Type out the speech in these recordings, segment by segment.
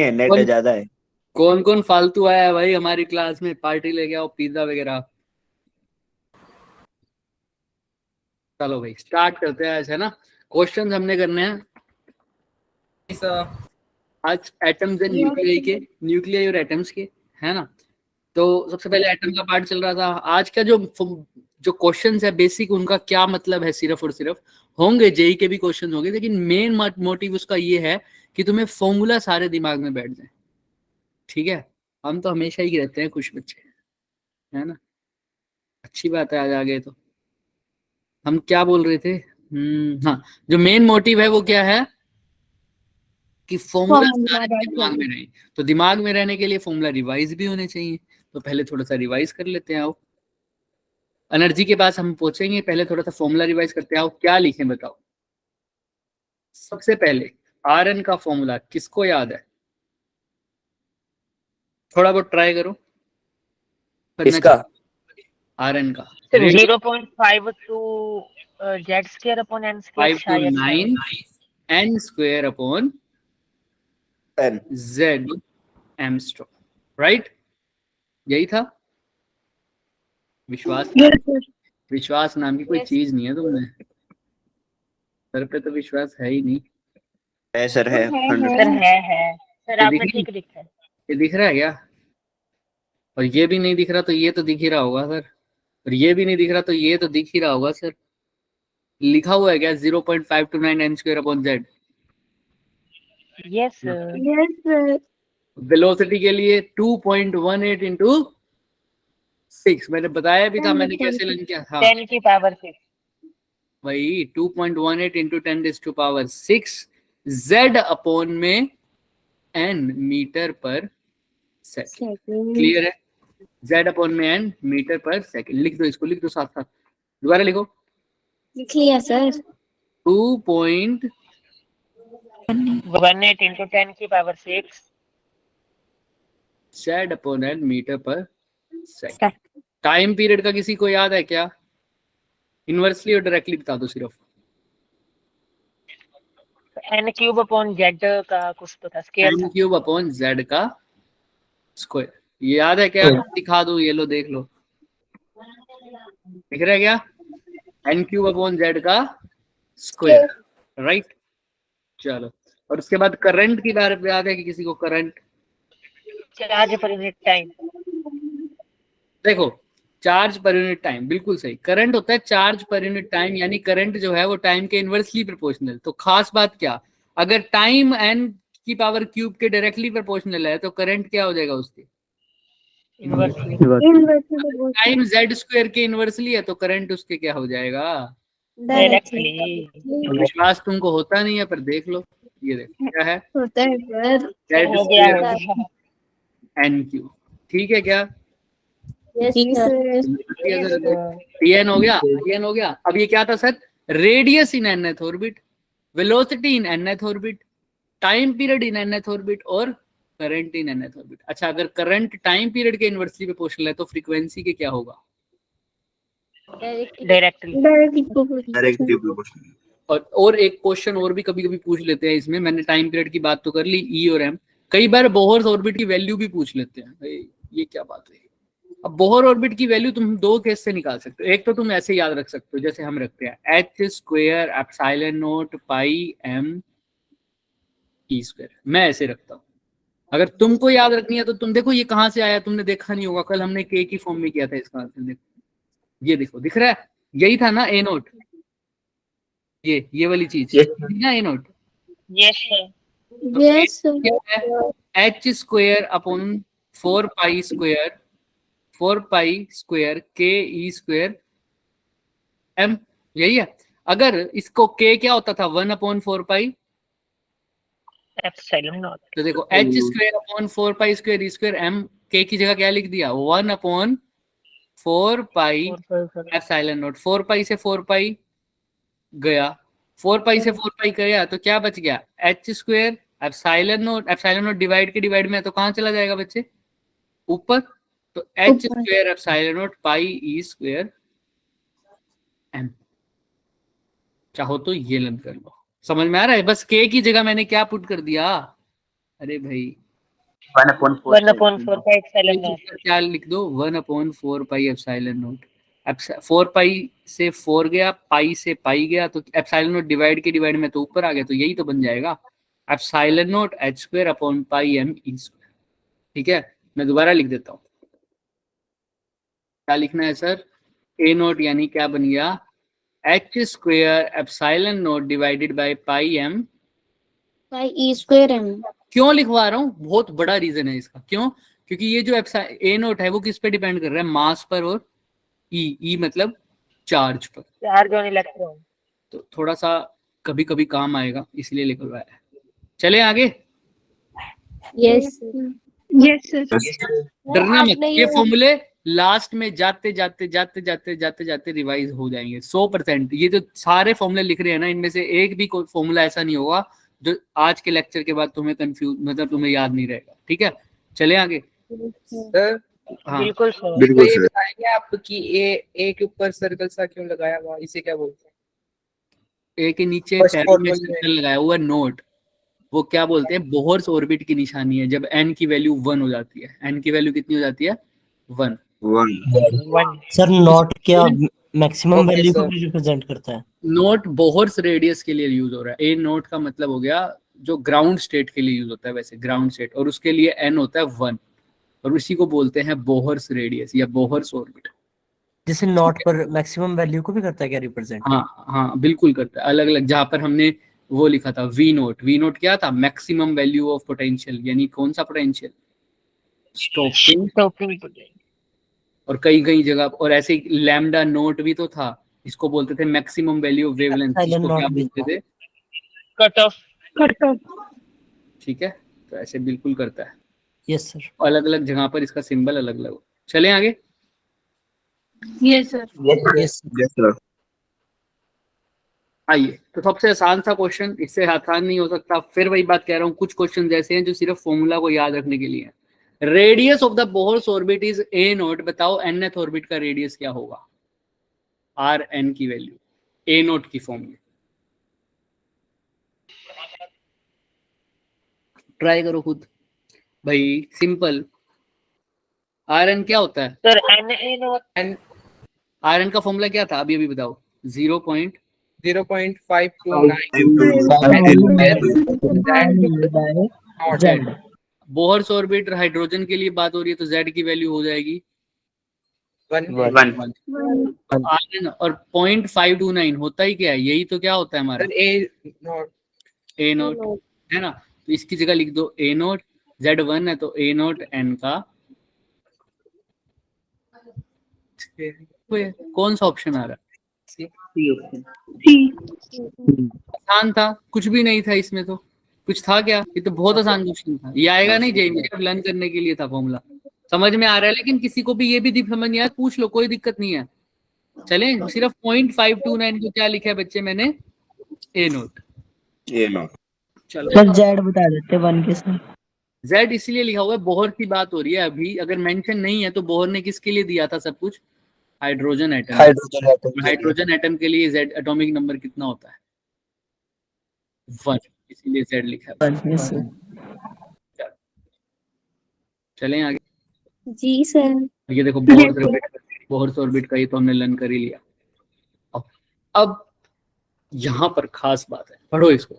Net कौन ज्यादा है। कौन कौन फालतू आया है भाई हमारी क्लास में? पार्टी लेके आओ, पिज्जा वगैरह। चलो भाई स्टार्ट करते हैं ऐसे ना। क्वेश्चन हमने करने हैं आज एटम्स एंड न्यूक्लियाई के, न्यूक्लियाई और एटम्स के, है ना। तो सबसे पहले एटम का पार्ट चल रहा था। आज का जो जो क्वेश्चंस है बेसिक, उनका क्या मतलब है, सिर्फ और सिर्फ होंगे जेई के भी क्वेश्चन होंगे, लेकिन मेन मोटिव उसका ये है कि तुम्हें फॉर्मूला सारे दिमाग में बैठ जाए। ठीक है, हम तो हमेशा ही रहते हैं खुश बच्चे, है ना। अच्छी बात है, आज आ गए तो। हम क्या बोल रहे थे? हाँ, जो मेन मोटिव है वो क्या है कि फॉर्मूला सारे दिमाग में रहे। तो दिमाग में रहने के लिए फॉर्मूला रिवाइज भी होने चाहिए। तो पहले थोड़ा सा रिवाइज कर लेते हैं, आओ। एनर्जी के पास हम पहुंचेंगे, पहले थोड़ा सा फॉर्मूला रिवाइज करते हैं। आओ, क्या लिखें बताओ। सबसे पहले आर एन का फॉर्मूला किसको याद है? थोड़ा बहुत ट्राई करो करना इसका चाहिए। आर एन का 0.52 Z square upon N square 5 to शायद 9 n स्क्वायर अपॉन पेन z एमस्ट्रॉम, राइट? यही था। विश्वास विश्वास नाम की कोई चीज नहीं है तुमने, सर पे तो विश्वास है ही नहीं। है सर, है 100। सर है सर, ये आपने दिख ठीक लिखा है। ये दिख रहा है क्या? और ये भी नहीं दिख रहा तो ये तो दिख ही रहा होगा सर। और ये भी नहीं दिख रहा तो ये तो दिख ही रहा होगा सर। लिखा हुआ है क्या 0.529 n square upon Z? Yes sir. Velocity के लिए 2.18 इंटू 6 मैंने बताया भी था, मैंने कैसे लर्न किया था। 10 की पावर 6 वही 2.18 इंटू 10⁶ z अपॉन में n मीटर पर सेकंड। क्लियर है? z अपॉन में n मीटर पर सेकंड। लिख दो इसको, लिख दो साथ साथ, दोबारा लिखो। लिख लिया सर। 2.18 18 इंटू 10 की power 6 z upon n metre पर सेकंड। टाइम पीरियड का किसी को याद है क्या? इनवर्सली और डायरेक्टली बता दो सिर्फ। n क्यूब अपॉन जेड का कुछ तो था, स्क्वायर n था। क्यूब अपॉन z का स्क्वायर। ये याद है क्या? दिखा दो, ये लो देख लो, दिख रहा है क्या? n क्यूब अपॉन z का स्क्वायर, राइट। चलो, और उसके बाद करंट की बारे में याद है कि किसी को? Current, charge per unit time. देखो, चार्ज पर यूनिट टाइम, बिल्कुल सही। करंट होता है चार्ज पर यूनिट टाइम, यानी करंट जो है वो टाइम के इनवर्सली प्रोपोर्शनल। तो खास बात क्या, अगर टाइम n की पावर क्यूब के डायरेक्टली प्रोपोर्शनल है तो करंट क्या हो जाएगा उसके? इनवर्सली। टाइम z स्क्वायर के इनवर्सली है तो करंट उसके क्या हो जाएगा? डायरेक्टली। विश्वास तुमको होता नहीं है, पर देख लो, ये देखो क्या है, होता है सर। z हो गया स्क्वायर n क्यूब। ठीक है क्या? जी सर। Tn हो गया, Tn हो गया। अब ये क्या था sir? Radius in nth orbit, velocity in nth orbit, time period in nth orbit और करंट इन nth ऑर्बिट। अच्छा, अगर करंट टाइम पीरियड के इनवर्सली प्रोपोर्शनल है तो फ्रीक्वेंसी के क्या होगा? डायरेक्टली। Directly proportional. और एक क्वेश्चन और भी कभी कभी पूछ लेते हैं इसमें, मैंने टाइम पीरियड की बात तो कर ली, ई और एम। कई बार बोहर ऑर्बिट की वैल्यू भी पूछ लेते हैं। भाई ये क्या बात है? अब बोहर ऑर्बिट की वैल्यू तुम दो केस से निकाल सकते हो। एक तो तुम ऐसे याद रख सकते हो जैसे हम रखते हैं, H square epsilon naught pi M E square. मैं ऐसे रखता हूँ। अगर तुमको याद रखनी है तो तुम देखो ये कहाँ से आया, तुमने देखा नहीं होगा, कल हमने के की फॉर्म में किया था इसका आंसर। देखो, ये देखो, दिख रहा है? यही था ना ए नोट, ये वाली चीज ना, a naught. Yes sir. H square upon 4 pi square K E square M, यही है। अगर इसको के क्या होता था, 1/4 पाई, एप्सिलॉन नॉट। तो देखो H square upon 4 pi square E square M, K की जगह क्या लिख दिया? 1/4 पाई एप्सिलॉन नॉट। 4 पाई से 4 पाई गया, 4 पाई से 4 पाई गया तो क्या बच गया? H square epsilon naught. Epsilon naught divide के डिवाइड में है तो कहाँ चला जाएगा बच्चे? ऊपर। तो H square epsilon naught pi E square M. चाहो तो ये लर्न कर लो। समझ में आ रहा है? बस के की जगह मैंने क्या पुट कर दिया? अरे भाई 1 upon 4 pi epsilon naught. क्या लिख दो 1/4 पाई एप्सिलॉन नॉट। 4 पाई से 4 गया, पाई से पाई गया, तो एप्सिलॉन नॉट डिवाइड के डिवाइड में तो ऊपर आ गया, तो यही तो बन जाएगा epsilon not h square upon pi m e square. ठीक है, मैं दोबारा लिख देता हूँ। क्या लिखना है सर? a नॉट यानी क्या बन गया h square epsilon not divided by pi m Pi E square M. क्यों लिखवा रहा हूँ? बहुत बड़ा रीजन है इसका। क्यों? क्योंकि ये जो ए नोट है वो किस पे डिपेंड कर रहा है? मास पर और ई मतलब चार्ज पर। Charge on electron. तो थोड़ा सा कभी कभी काम आएगा, इसलिए लिखवाया है। चले आगे। Yes. Yes, sir. डरना मत, आपने ये फॉर्मूले लास्ट में जाते जाते रिवाइज हो जाएंगे 100%। ये जो सारे फॉर्मूले लिख रहे हैं ना, इनमें से एक भी कोई फॉर्मूला ऐसा नहीं होगा जो आज के लेक्चर के बाद तुम्हें कंफ्यूज मतलब तुम्हें याद नहीं रहेगा। ठीक है, चले आगे। सर हाँ, बिल्कुल सर। बिल्कुल ये सर। बताएंगे आप कि ए के ऊपर सर्कल सा क्यों लगाया हुआ, इसे क्या बोलते हैं? ए के नीचे First टैब में formula सर्कल लगाया हुआ नोट, वो क्या बोलते हैं? बोहर्स ऑर्बिट की निशानी है जब n की वैल्यू 1 हो जाती है। n की वैल्यू कितनी हो जाती है? 1। 1 सर नॉट क्या मैक्सिमम Okay, वैल्यू को sir. भी रिप्रेजेंट करता है? नोट बोहर्स रेडियस के लिए यूज हो रहा है। ए नोट का मतलब हो गया जो ग्राउंड स्टेट के लिए यूज होता है, वैसे ग्राउंड स्टेट, और उसके लिए n होता है 1, और उसी को बोलते हैं बोहर्स रेडियस या बोहर्स ऑर्बिट। जैसे नॉट पर मैक्सिमम वैल्यू को भी करता है क्या रिप्रेजेंट? हाँ बिल्कुल करता है। अलग अलग, जहां पर हमने वो लिखा था वी नोट क्या था? मैक्सिमम वैल्यू ऑफ पोटेंशियल, यानी कौन सा पोटेंशियल? स्टॉपिंग। और कई कई जगह, और ऐसे लैम्डा नोट भी तो था, इसको बोलते थे maximum value of wavelength, Epsilon इसको क्या naught भी बोलते थे? Cut off. Cut off. ठीक है, तो ऐसे बिल्कुल करता है। Yes sir. अलग अलग जगह पर इसका सिंबल अलग अलग हो। चले आगे। Yes, sir. Yes yes sir. आइए, तो सबसे आसान सा क्वेश्चन, इससे आसान नहीं हो सकता। फिर वही बात कह रहा हूँ, कुछ क्वेश्चन ऐसे हैं जो सिर्फ फॉर्मूला को याद रखने के लिए है। Radius of the Bohr's orbit is a naught. बताओ nth ऑर्बिट का रेडियस क्या होगा? आर एन की वैल्यू ए नोट की फॉर्म में। ट्राई करो खुद भाई, सिंपल। आर एन क्या होता है? Sir N a naught. R N का फॉर्मूला क्या था? अभी बताओ। 0.529 बोहर्स ऑर्बिट हाइड्रोजन के लिए बात हो रही है, तो Z की वैल्यू हो जाएगी 1 आर, और 0.529 होता ही क्या है? यही तो क्या होता है हमारा ए नोट, है ना? तो इसकी जगह लिख दो ए नोट। Z1 है तो ए नोट एन का कौन सा ऑप्शन आ रहा है? C. आसान था, कुछ भी नहीं था इसमें। तो कुछ था क्या? ये तो बहुत आसान क्वेश्चन था। ये आएगा नहीं जेई में, जब लर्न करने के लिए था फॉर्मूला। समझ में आ रहा है, लेकिन किसी को भी ये भी समझ नहीं आया पूछ लो, कोई दिक्कत नहीं है। चले, सिर्फ 0.529 को क्या लिखा है बच्चे मैंने? ए नोट। A not. चलो, सर जेड बता देते 1 के साथ। Z इसलिए लिखा हुआ है, बोहर की बात हो रही है अभी। अगर मेंशन नहीं है तो बोहर ने किसके लिए दिया था सब कुछ? Hydrogen atom. हाइड्रोजन एटम के लिए Z एटॉमिक नंबर कितना होता है? 1, इसीलिए Z लिखा है। 1 yes, sir. चलें आगे। जी सर। ये देखो बोहर्स ऑर्बिट का ये तो हमने लर्न कर ही लिया। अब यहाँ पर खास बात है, पढ़ो इसको।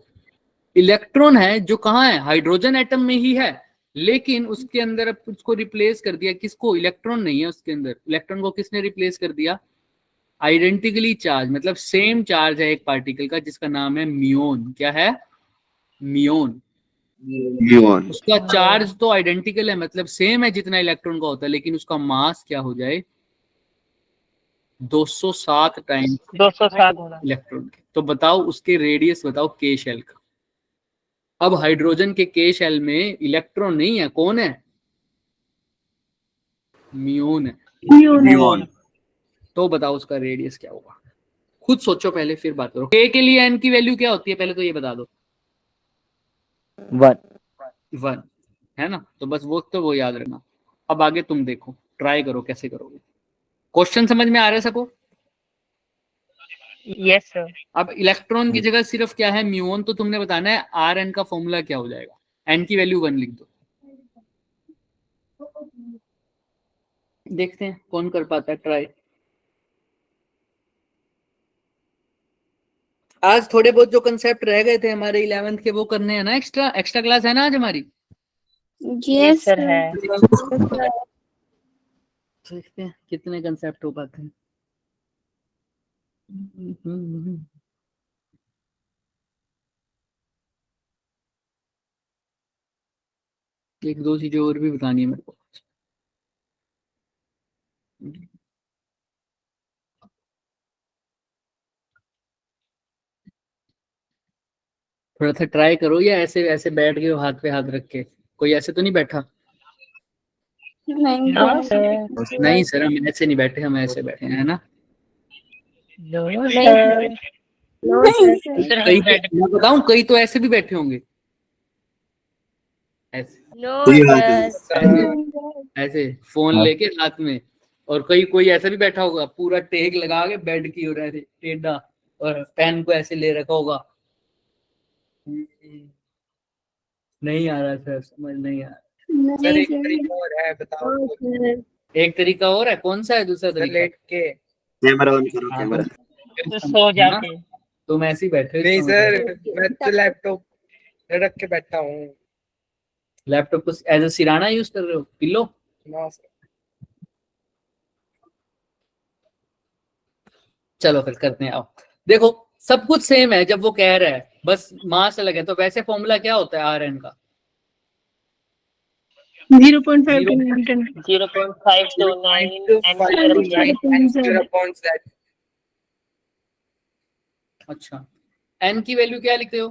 इलेक्ट्रॉन है जो कहाँ है? हाइड्रोजन एटम में ही है, लेकिन उसके अंदर अब उसको रिप्लेस कर दिया। किसको? इलेक्ट्रॉन नहीं है उसके अंदर। इलेक्ट्रॉन को किसने रिप्लेस कर दिया? आइडेंटिकली चार्ज, मतलब सेम चार्ज है एक पार्टिकल का, जिसका नाम है म्यून। क्या है? म्यून। म्यून। उसका चार्ज तो आइडेंटिकल है, मतलब सेम है जितना इलेक्ट्रॉन का होता है, लेकिन उसका मास क्या हो जाए? 207 टाइम्स 207 होना। इलेक्ट्रॉन के। तो बताओ उसके रेडियस बताओ के शेल का। अब हाइड्रोजन के के शेल में इलेक्ट्रॉन नहीं है, कौन है? म्यून है। म्यून। तो बताओ उसका रेडियस क्या होगा? खुद सोचो पहले, फिर बात करो। के के लिए एन की वैल्यू क्या होती है पहले तो ये बता दो। 1 है ना? तो बस वो याद रखना। अब आगे तुम देखो, ट्राई करो कैसे करोगे। क्वेश्चन समझ में आ रहा है सबको? Yes sir. अब इलेक्ट्रॉन की जगह सिर्फ क्या है? म्यून। तो तुमने बताना है आर एन का फॉर्मूला क्या हो जाएगा। एन की वैल्यू 1 लिख दो। देखते हैं कौन कर पाता है ट्राई। आज थोड़े बहुत जो कंसेप्ट रह गए थे हमारे 11th के वो करने हैं ना, एक्स्ट्रा क्लास है ना आज हमारी। Yes, sir sir. है। देखते हैं कितने कंसेप्ट हो पाते हैं। एक दो चीजें और भी बतानी है मेरे को। थोड़ा सा ट्राई करो, या ऐसे ऐसे बैठ गए हो हाथ पे हाथ रख के? कोई ऐसे तो नहीं बैठा? नहीं, नो sir. सर। नहीं सर, हम ऐसे नहीं बैठे, हम ऐसे बैठे हैं, है ना? नो नहीं, सर। No, sir. सर कई हम बैठ मैं बताऊं, कई तो ऐसे भी बैठे होंगे, ऐसे ये हाथ ऐसे ऐसे फोन हाँ। लेके हाथ में। और कोई ऐसा भी बैठा होगा पूरा टेक लगा के बेड की ओर ऐसे टेढ़ा, और पेन को ऐसे ले रखा होगा। नहीं आ रहा सर, समझ नहीं आ रहा। सर नहीं, एक sir. तरीका और है, बताओ। No, sir. एक तरीका और है, कौन सा है दूसरा सर तरीका? लेट के। कैमरा ऑन करो, हाँ, कैमरा। तो सो जाते। तुम ऐसे ही बैठे हो, नहीं इसका सर, मतलब। मैं तो लैपटॉप रख के बैठा हूँ। लैपटॉप को एज अ सिराना यूज कर रहे हो, पिलो? ना सर। चलो फिर करते हैं। आओ देखो, सब कुछ सेम है जब वो कह रहा है, बस मास अलग है। तो वैसे फॉर्मूला क्या होता है आर एन का? 0.5 to 10. 0.529 and 0.529 अच्छा, एन की वैल्यू क्या लिखते हो?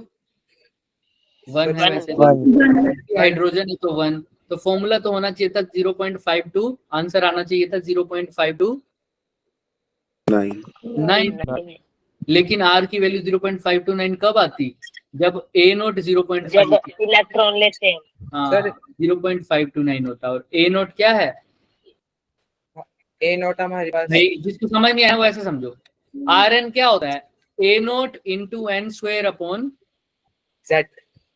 1 है One. वैसे। वन। हाइड्रोजन है तो 1। तो फॉर्मूला तो होना चाहिए था 0.52, आंसर आना चाहिए था 0.529। नाइन। लेकिन आर की वैल्यू 0.529 कब आती? जब ए नोट जब 0.5, इलेक्ट्रॉन लेते हैं। हाँ सर 0.529 होता है। और ए नोट क्या है? ए नोट हमारे पास। भाई जिसको समझ नहीं आया वो ऐसे समझो, आर एन क्या होता है? A naught into N square upon Z.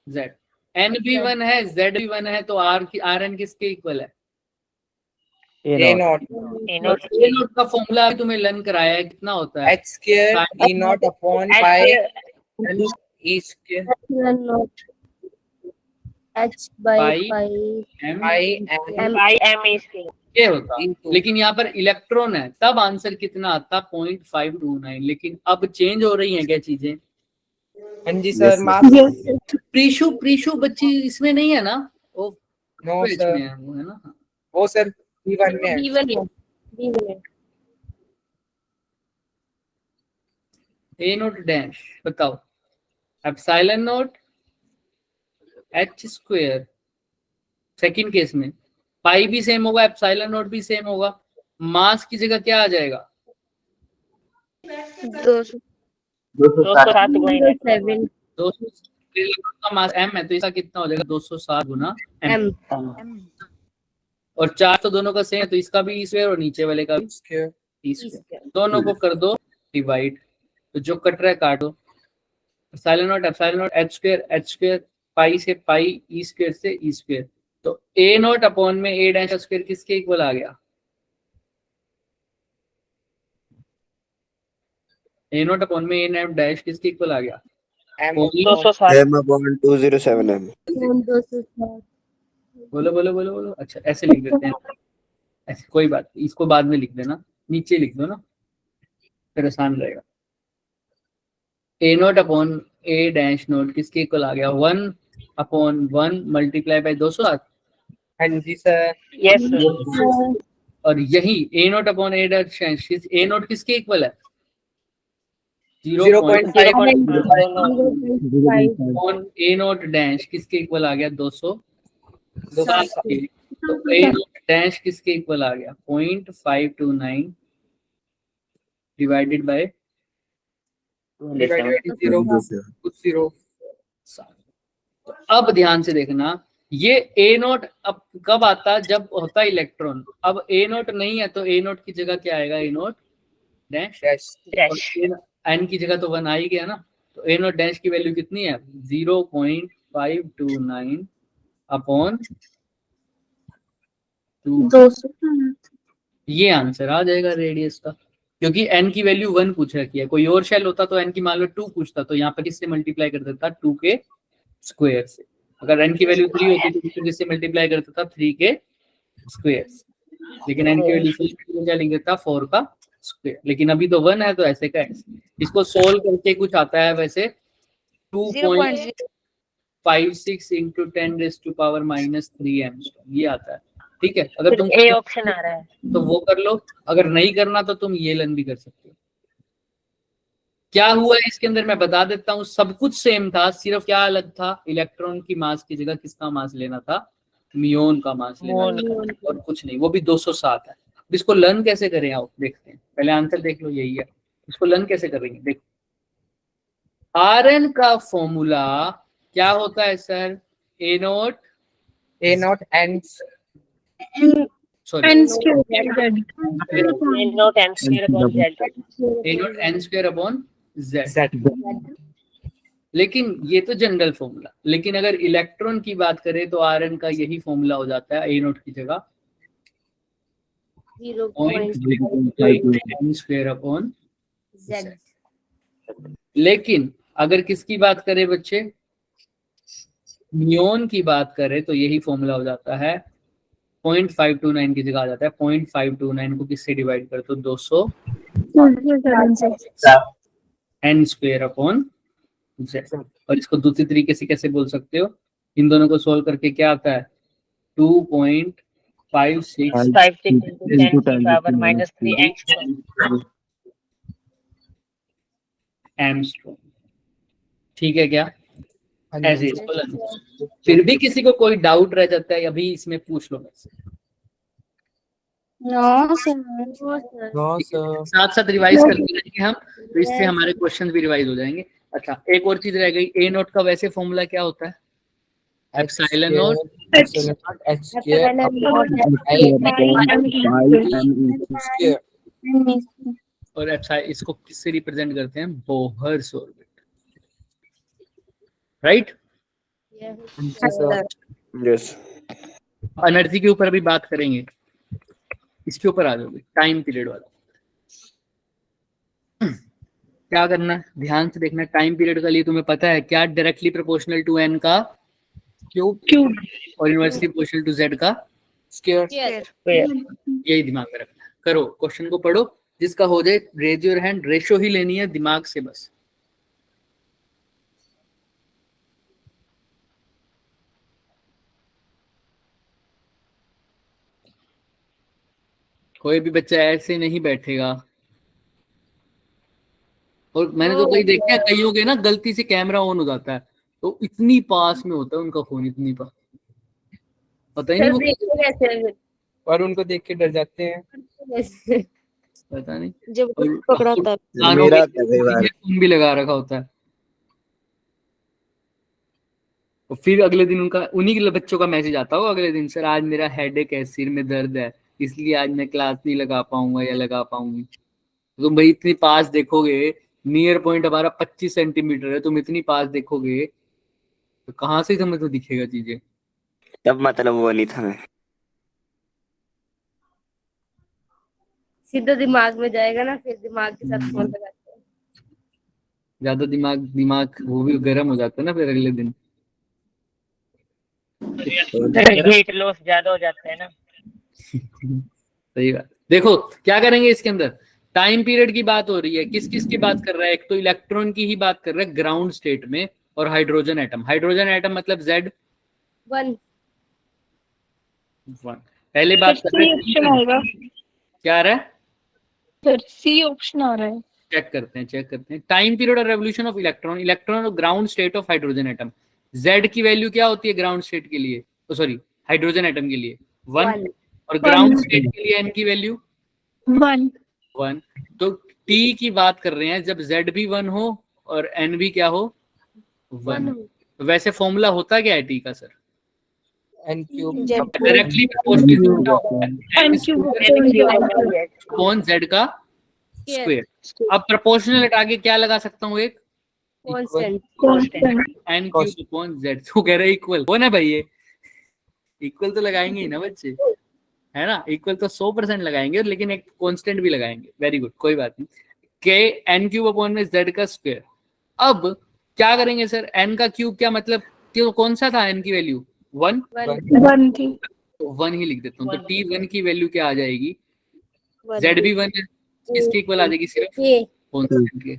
Z. N भी 1 है, जेड भी 1 है, तो आर एन किसके इक्वल है? ए नोट ए और नोट ए नोट का फॉर्मूला तुम्हें लर्न कराया है, कितना होता है? H square E naught upon pi E square Epsilon naught. H by Pi. pi. M pi M. By M square. ये होता। Into. लेकिन यहाँ पर इलेक्ट्रॉन है, तब आंसर कितना आता? 0.529। लेकिन अब चेंज हो रही हैं क्या चीजें? हाँ जी सर। मास। Yes, sir. प्रीशु बच्ची इसमें नहीं है ना? वो नो पेज सर, में है वो, है ना? वो सर B1 में है। B1 है. B1 है. ए नोट डैश बताओ। Epsilon naught h square, second case में पाई भी सेम होगा, एप्सिलॉन नोट भी सेम होगा। मास की जगह क्या आ जाएगा? 207. 207 गुना इलेक्ट्रॉन। 200 का मास m है, तो इसका कितना हो जाएगा? 207 गुना m। M. और चार तो दोनों का सेम है, तो इसका भी ई स्क्वायर और नीचे वाले का भी स्क्वायर। E square. दोनों को कर दो डिवाइड, तो जो कट रहा है काटो। Epsilon not H square pi से पाई, ई स्क्वायर से ई स्क्वायर। तो ए नॉट अपॉन में ए डैश स्क्वायर किसके इक्वल आ गया? ए नॉट अपॉन में ए नॉट डैश किसके इक्वल आ गया? M 207। M upon 207M. 207. बोलो। अच्छा ऐसे लिख देते हैं, ऐसे कोई बात नहीं, इसको बाद में लिख देना, नीचे लिख दो ना, फिर आसान रहेगा। ए नोट अपॉन ए डैश नोट किसके इक्वल आ गया? 1 अपॉन 1 मल्टीप्लाई बाय 207। हाँ जी सर। Yes sir. और यही ए नोट अपॉन ए डैश ए नोट किसके इक्वल है? 0.5 अपॉन ए नोट डैश किसके इक्वल आ गया? 207। तो ए नोट डैश किसके इक्वल आ गया? 0.529 डिवाइडेड बाय 0.0। अब ध्यान से देखना, ये ए नोट अब कब आता? जब होता है इलेक्ट्रॉन। अब ए नोट नहीं है, तो ए नोट की जगह क्या आएगा? ए नोट डैश। डैश। एन की जगह तो 1 आ ही गया ना, तो ए नोट डैश की वैल्यू कितनी है? 0.529 अपॉन 2। ये आंसर आ जाएगा रेडियस का, क्योंकि n की वैल्यू 1 पूछ रखी है। कोई और शेल होता तो n की मान लो 2 पूछता, तो यहाँ पर किससे मल्टीप्लाई कर देता 2 के स्क्वायर से। अगर n की वैल्यू 3 होती तो किससे मल्टीप्लाई करता था 3 के स्क्वायर से। लेकिन n की वैल्यू क्या लिख देता 4 का स्क्वायर। लेकिन अभी तो 1 है तो ऐसे का ऐसे। इसको सोल्व करके कुछ आता है वैसे 2.56 इंटू 10⁻³ एंगस्ट्रॉम ये आता है। ठीक है, अगर तुम ए ऑप्शन आ रहा है। तो वो कर लो, अगर नहीं करना तो तुम ये लन भी कर सकते हो। क्या हुआ इसके अंदर मैं बता देता हूँ, सब कुछ सेम था, सिर्फ क्या अलग था, इलेक्ट्रॉन की मास की जगह किसका मास लेना था, मियोन का मास लेना था, और कुछ नहीं, वो भी 207 है। इसको लर्न कैसे करें आओ देखते हैं, पहले आंसर देख लो, यही है। इसको लर्न कैसे करेंगे देखो, Rn का फॉर्मूला क्या होता है sir, A note and sorry n square z A not n square upon z। A note n square upon z। लेकिन ये तो जनरल फॉर्मूला, लेकिन अगर इलेक्ट्रॉन की बात करें तो Rn का यही फॉर्मूला हो जाता है, A नोट की जगह 0.5 n स्क्वायर अपॉन Z। लेकिन अगर किसकी बात करें बच्चे, नियोन की बात करें तो यही फॉर्मूला हो जाता है 0.529 की जगह आ जाता है 0.529 को किससे डिवाइड कर तो 200 n स्क्वायर अपॉन z। और इसको दूसरी तरीके से कैसे बोल सकते हो, इन दोनों को सोल्व करके क्या आता है 2.56 56 into 10 की पावर -3 एंगस्ट्रॉम। एंगस्ट्रॉम। ठीक है क्या, ऐसे इसको लर्न। फिर भी किसी को कोई डाउट रह जाता है अभी इसमें पूछ लो मुझसे, साथ साथ रिवाइज करते रहेंगे हम, तो इससे हमारे क्वेश्चन भी रिवाइज हो जाएंगे। अच्छा एक और चीज रह गई, ए नोट का वैसे फॉर्मूला क्या होता है, एप्सिलॉन नोट और एप्सिलॉन, इसको किससे रिप्रेजेंट करते हैं, Bohr's orbit, right. Yes energy के ऊपर भी बात करेंगे, इसके ऊपर आ जाओगे, टाइम पीरियड वाला। क्या करना है, ध्यान से देखना, टाइम पीरियड का लिए तुम्हें पता है क्या, डायरेक्टली प्रोपोर्शनल टू n का क्यूब और इनवर्सली प्रोपोर्शनल टू z का स्क्वायर। यही दिमाग में रखना है। करो क्वेश्चन को पढ़ो, जिसका हो जाए रेज योर हैंड, रेशो ही लेनी है दिमाग से बस। कोई भी बच्चा ऐसे नहीं बैठेगा। और मैंने तो कई देखे हैं, कईयों के ना गलती से कैमरा ऑन हो जाता है, तो इतनी पास में होता है उनका फोन, इतनी पास, पता ही नहीं वो और उनको देख के डर जाते हैं। पता नहीं जब पकड़ा था कानों मेरा में फोन भी लगा रखा होता है। और फिर अगले दिन उनका, उन्हीं के बच्चों का मैसेज आता हो अगले दिन, सर आज मेरा हेडेक है, सिर में दर्द है, इसलिए आज मैं क्लास नहीं लगा पाऊंगा या लगा पाऊंगी। तुम भाई इतनी पास देखोगे, नियर पॉइंट हमारा 25 सेंटीमीटर है, तुम इतनी पास देखोगे तो कहाँ से तुम्हें तो दिखेगा चीजें। तब मतलब वो नहीं था मैं, सीधा दिमाग में जाएगा ना, फिर दिमाग के साथ फोन लगाते हैं। ज्यादा दिमाग वो भी गर्म हो जाता है ना फिर अगले दिन। हीट लॉस ज्यादा हो जाता है ना। सही बात। देखो क्या करेंगे इसके अंदर, टाइम पीरियड की बात हो रही है, किस किस की बात कर रहा है, एक तो इलेक्ट्रॉन की ही बात कर रहा है ग्राउंड स्टेट में, और हाइड्रोजन एटम। हाइड्रोजन एटम मतलब Z1। 1 पहले बात कर रहे ऑप्शन हैं, आएगा क्या आ रहा है, सर सी ऑप्शन आ रहा है। चेक करते हैं। टाइम पीरियड और रेवोल्यूशन ऑफ इलेक्ट्रॉन, इलेक्ट्रॉन और ground state of hydrogen atom. Z की वैल्यू क्या होती है ग्राउंड स्टेट के लिए, तो सॉरी हाइड्रोजन एटम के लिए 1, और ग्राउंड स्टेट के लिए n की वैल्यू 1। तो T की बात कर रहे हैं जब Z भी 1 हो और n भी क्या हो 1। तो वैसे फॉर्मूला होता क्या है T का sir, N cube directly upon Z का स्क्वायर। अब प्रोपोर्शनल हटा के क्या लगा सकता हूँ, एक constant n cube upon Z। तो कह रहे इक्वल हो ना भाई, ये इक्वल तो लगाएंगे ही ना बच्चे। है ना, इक्वल तो 100% लगाएंगे, लेकिन एक कांस्टेंट भी लगाएंगे। वेरी गुड, कोई बात नहीं। के एन क्यूब अपॉन में जेड का स्क्वायर। अब क्या करेंगे सर, एन का क्यूब क्या मतलब, क्यों कौन सा था एन की वैल्यू 1, 1 थी। तो 1 ही लिख देता हूँ। तो T1 की वैल्यू क्या आ जाएगी, One. जेड भी 1 है, किसके इक्वल आ जाएगी, सिर्फ K. कांस्टेंट के।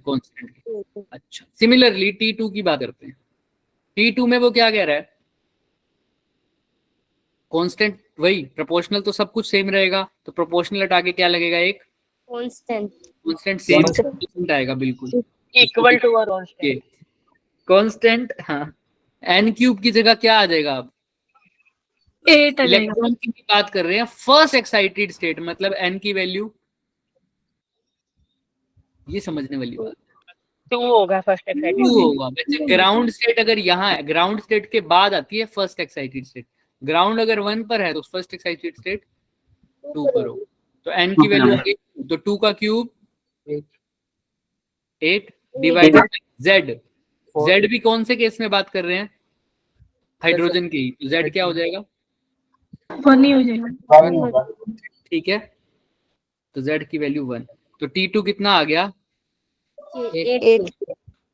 अच्छा, सिमिलरली T2 की बात करते हैं। T2 में वो क्या कह रहा है, कांस्टेंट वही, प्रोपोर्शनल तो सब कुछ सेम रहेगा, तो प्रोपोर्शनल हटा के क्या लगेगा, एक Constant. कांस्टेंट सेम आएगा, बिल्कुल इक्वल टू और कांस्टेंट। कांस्टेंट। हाँ, एन क्यूब की जगह क्या आ जाएगा, अब 8 आ जाएगा। इलेक्ट्रॉन की भी बात कर रहे हैं, फर्स्ट एक्साइटेड स्टेट, मतलब एन की वैल्यू, ये समझने वाली बात, 2 होगा फर्स्ट 2 एक्साइटेड। होगा बच्चे। ग्राउंड स्टेट अगर यहाँ है, ग्राउंड स्टेट के बाद आती है फर्स्ट एक्साइटेड स्टेट। ग्राउंड अगर 1 पर है तो फर्स्ट एक्साइटेड स्टेट 2 पर होगा। तो एन की वैल्यू, तो 2 का क्यूब 8 डिवाइडेड जेड। जेड भी कौन से केस में बात कर रहे हैं, हाइड्रोजन की, तो जेड क्या हो जाएगा, 1 ही हो जाएगा। ठीक है, तो जेड की वैल्यू 1। तो T2 कितना आ गया, 8.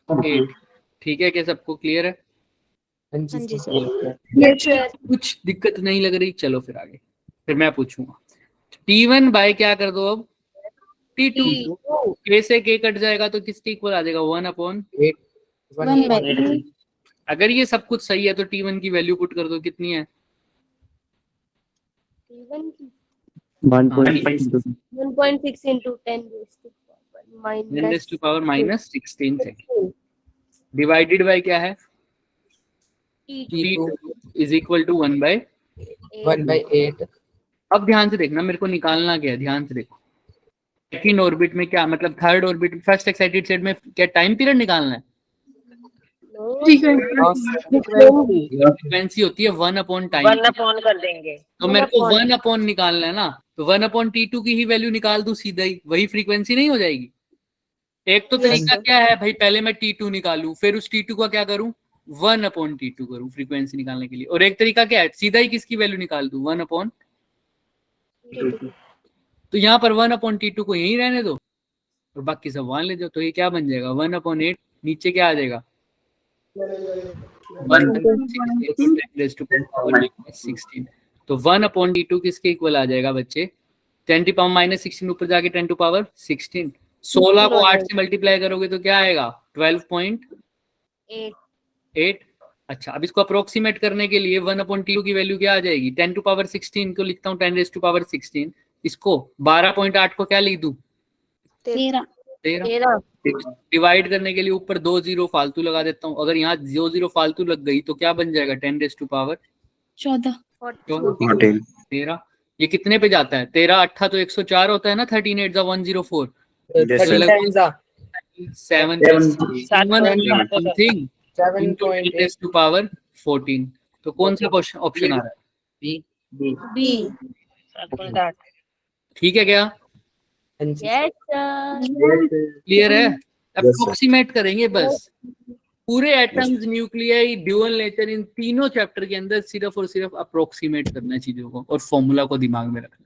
8। ठीक है, क्या सबको क्लियर है, हाँ जी सर. Yes, sir. कुछ दिक्कत नहीं लग रही, चलो फिर आगे, फिर मैं पूछूंगा। T1 बाय क्या कर दो अब, T2। K से K कट जाएगा तो किसके इक्वल आ जाएगा, 1 अपॉन 1/8. अगर ये सब कुछ सही है तो T1 की वैल्यू पुट कर दो, कितनी है, 1.6 into 10 10 to power minus 16 divided by क्या है, T2 इज इक्वल टू 1/8। अब ध्यान से देखना, मेरे को निकालना क्या है, ध्यान से देखो। सेकंड ऑर्बिट में क्या मतलब, third orbit, first excited state में क्या टाइम पीरियड निकालना है, ठीक है। फ्रीक्वेंसी होती है 1 अपॉन टाइम, 1 अपॉन कर देंगे। तो मेरे को 1 अपॉन निकालना है ना, तो 1 अपॉन T2 की ही वैल्यू निकाल दूं सीधा ही, वही फ्रीक्वेंसी नहीं हो जाएगी। एक तो तरीका क्या है भाई, पहले मैं T2 निकालूं, फिर उस T2 का क्या करूं, 1 अपॉन T2 करूं फ्रीक्वेंसी निकालने के लिए। और एक तरीका क्या है, सीधा ही किसकी वैल्यू निकाल दूं, 1 अपॉन, तो यहाँ पर 1 अपॉन T2 को यहीं रहने दो और बाकी सब वहां ले जाओ, तो ये क्या बन जाएगा, 1 अपॉन 8, नीचे क्या आ जाएगा, 1/16। तो 1 अपॉन T2 किसके इक्वल आ जाएगा बच्चे, 10 टू पावर माइनस 16 ऊपर जाके 10 टू पावर 16। 16 को 8 से मल्टीप्लाई करोगे तो क्या आएगा, 12.8। अच्छा, अब इसको अप्रोक्सीमेट करने के लिए 1 अपॉन T2 की वैल्यू क्या आ जाएगी, 10 टू पावर 16 को लिखता हूँ 10 टू पावर 16, इसको 12.8 को क्या लिख दूं, 13 डिवाइड करने के लिए ऊपर 2 जीरो फालतू लगा देता हूँ। अगर यहाँ 2 जीरो फालतू लग गई तो क्या बन जाएगा, 10 टू पावर 13। ये कितने पे जाता है, 13 8 तो 104 होता है ना, 13 8 104, 7 टू पावर 14। तो कौन सा ऑप्शन आ रहा है, ठीक है क्या, क्लियर है। अप्रोक्सीमेट करेंगे बस, पूरे एटम्स, न्यूक्लियाई, ड्यूअल नेचर, इन तीनों चैप्टर के अंदर सिर्फ और सिर्फ अप्रोक्सीमेट करना है चीजों को और फॉर्मूला को दिमाग में रखना है।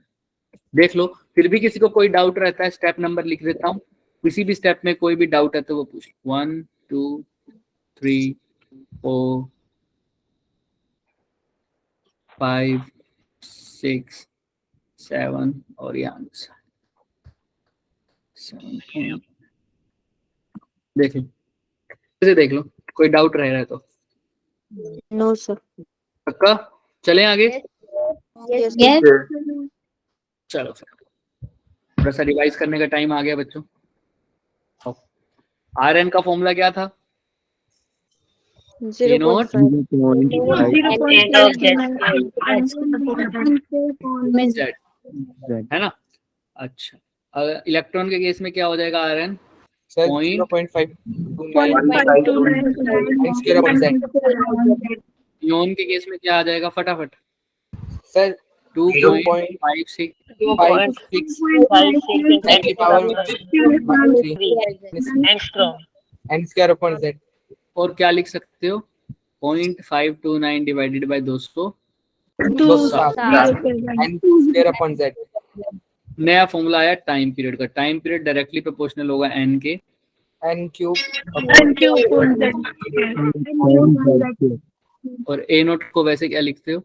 देख लो, फिर भी किसी को कोई डाउट रहता है, स्टेप नंबर लिख देता हूँ, किसी भी स्टेप में कोई भी डाउट है तो वो पूछ, 1 2 3 4 5 6 7 और ये आंसर। देख लो, इसे देख लो, कोई डाउट रह रहा है तो। No sir. पक्का, चलें आगे। Yes. चलो फिर थोड़ा सा रिवाइज करने का टाइम आ गया बच्चों। Rn का फॉर्मूला क्या था, 0.5. है ना। अच्छा, इलेक्ट्रॉन के केस में क्या हो जाएगा, Rn 0.5 नियोन के केस में क्या आ जाएगा, फटाफट सर 2.56 और क्या लिख सकते हो, 0.529 divided by 200 2 7 n square upon z. नया फॉर्मूला आया टाइम पीरियड का। टाइम पीरियड डायरेक्टली प्रोपोर्शनल होगा एन के n cube n cube upon z. और ए नोट को वैसे क्या लिखते हो?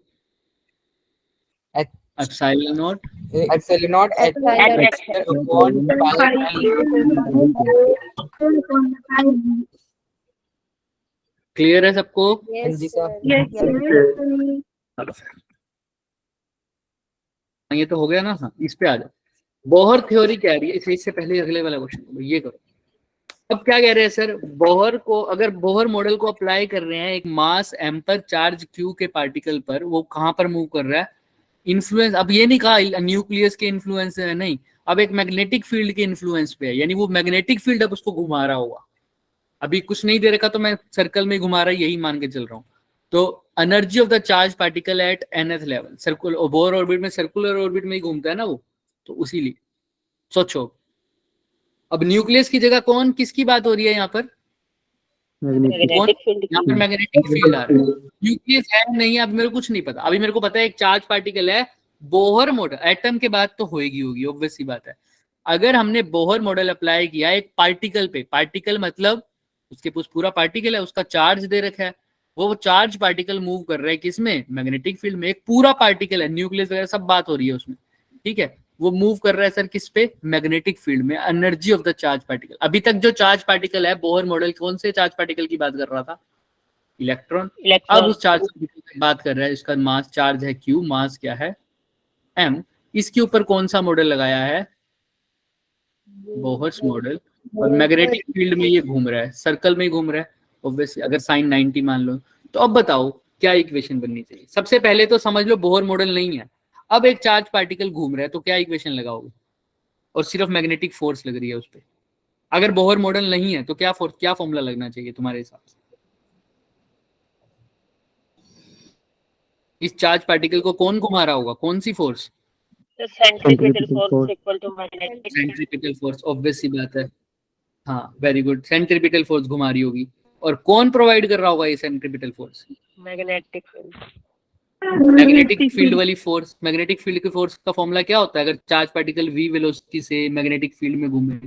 H- epsilon not epsilon naught h upon pi clear है सबको? Yes, जी sir. sir. Yes, sir. ये तो हो गया ना। हाँ, इस पे आ जाओ। बोहर थ्योरी कह रही है, इससे पहले अगले वाला क्वेश्चन ये करो। अब क्या कह रहे हैं सर, बोहर को अगर बोहर मॉडल को अप्लाई कर रहे हैं एक मास m पर चार्ज q के पार्टिकल पर, वो कहां पर मूव कर रहा है? इन्फ्लुएंस, अब ये नहीं कहा न्यूक्लियस के इन्फ्लुएंस है, नहीं, अब एक मैग्नेटिक फील्ड के इन्फ्लुएंस पे है, यानी वो मैग्नेटिक फील्ड अब उसको घुमा रहा होगा। अभी कुछ नहीं दे रखा तो मैं सर्कल में घुमा रहा, यही मान के चल रहा हूँ। तो energy of the charge particle at nth level, circular Bohr orbit में, सर्कुलर ऑर्बिट में ही घूमता है ना वो, तो उसीलिए सोचो। अब न्यूक्लियस की जगह कौन किसकी बात हो रही है यहाँ पर? मैग्नेटिक फील्ड यहाँ पर मैग्नेटिक फील्ड आ रहा है। न्यूक्लियस है नहीं, अब मेरे को कुछ नहीं पता। अभी मेरे को पता है एक चार्ज पार्टिकल है। बोहर मॉडल, एटम के बाद तो होगी ऑब्वियस सी बात है। अगर हमने बोहर मॉडल अप्लाई किया एक पार्टिकल पे, पार्टिकल मतलब उसके पास पूरा पार्टिकल है, उसका चार्ज दे रखा है, वो चार्ज पार्टिकल मूव कर रहा है किसमें? मैग्नेटिक फील्ड में। एक पूरा पार्टिकल है, न्यूक्लियस वगैरह सब बात हो रही है उसमें, ठीक है, वो मूव कर रहा है सर किस पे? मैग्नेटिक फील्ड में। Energy of the charge particle, अभी तक जो चार्ज पार्टिकल है बोहर मॉडल कौन से चार्ज पार्टिकल की बात कर रहा था? इलेक्ट्रॉन। अब उस चार्ज पार्टिकल की बात कर रहा है, इसका मास चार्ज है q, मास क्या है? m। इसके ऊपर कौन सा मॉडल लगाया है? Bohr's model. और मैग्नेटिक फील्ड में ये घूम रहा है, सर्कल में ही घूम रहा है ऑब्वियसली, अगर साइन 90 मान लो तो। अब बताओ क्या इक्वेशन बननी चाहिए? सबसे पहले तो समझ लो बोहर मॉडल नहीं है, अब एक चार्ज पार्टिकल घूम रहा है तो क्या इक्वेशन लगाओगे? और सिर्फ मैग्नेटिक फोर्स लग रही है उस पर। अगर बोहर मॉडल नहीं है तो क्या फॉर्मूला लगना चाहिए तुम्हारे हिसाब से? इस चार्ज पार्टिकल को कौन घुमा रहा होगा? कौन सी force? Centripetal force equal to magnetic centripetal force, obvious सी बात है। हाँ वेरी गुड, सेंट्रीपिटल फोर्स घुमा रही होगी। और कौन प्रोवाइड कर रहा होगा ये centripetal force? Magnetic field. Magnetic field वाली फोर्स। मैग्नेटिक फील्ड की फोर्स का फॉर्मूला क्या होता है अगर चार्ज पार्टिकल v वेलोसिटी से मैग्नेटिक फील्ड में घूमे?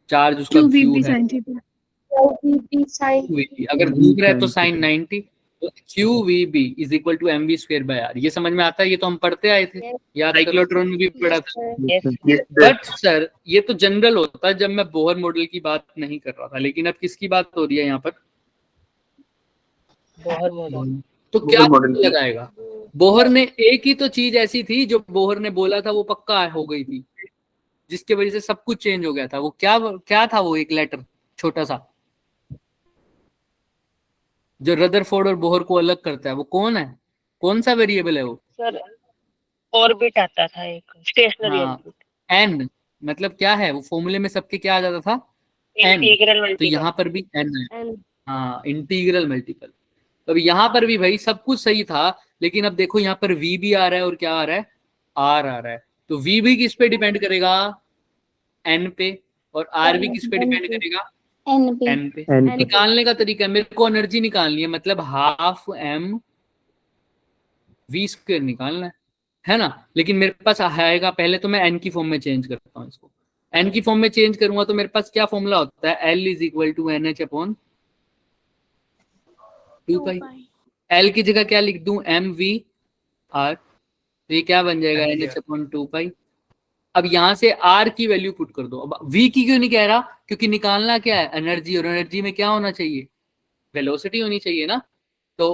चार्ज उसका q QVP है, sin theta. QVP sin QVB। अगर घूम रहा है तो साइन 90, तो QVB is equal to mv square by r। ये समझ में आता है? ये तो हम पढ़ते आए थे, या साइक्लोट्रॉन में भी पढ़ा था। बट सर ये तो जनरल होता है जब मैं बोहर मॉडल की बात नहीं कर रहा था, लेकिन अब किसकी बात हो रही है यहाँ पर? Bohr model. तो क्या लगाएगा? बोहर ने एक ही तो चीज ऐसी थी जो बोहर ने बोला था वो पक्का हो गई थी, जिसके वजह से सब कुछ चेंज हो गया था। वो क्या था? वो एक लेटर छोटा सा जो रदरफोर्ड और बोहर को अलग करता है, वो कौन है? कौन सा वेरिएबल है वो? सर ऑर्बिट आता था एक, स्टेशनरी हाँ, ऑर्बिट। एन। मतलब क्या है वो? फॉर्मूले में सबके क्या आ जाता था? एन। इंटीग्रल तो मल्टीपल। यहाँ पर भी एन है। and हाँ, इंटीग्रल मल्टीपल। तो अब यहाँ पर भी भाई सब कुछ सही था, लेकिन अब देखो यहाँ पर v भी आ रहा है और क्या आ रहा है? r आ रहा है। तो v भी किस पे डिपेंड करेगा? n पे। और r भी किस पे डिपेंड करेगा? n पे। निकालने का तरीका है, मेरे को एनर्जी निकालनी है, मतलब हाफ m v स्क्वायर निकालना है ना। लेकिन मेरे पास आएगा, पहले तो मैं n की फॉर्म में चेंज करता हूँ इसको। n की फॉर्म में चेंज करूंगा तो मेरे पास क्या फॉर्मूला होता है? l is equal to NH upon 2 pi. L की जगह क्या लिख दूं? mv/r। तो ये क्या बन जाएगा? NH अपॉन 2 पाई। अब यहाँ से r की वैल्यू पुट कर दो। अब v की क्यों नहीं कह रहा? क्योंकि निकालना क्या है? एनर्जी। और एनर्जी में क्या होना चाहिए? वेलोसिटी होनी चाहिए ना। तो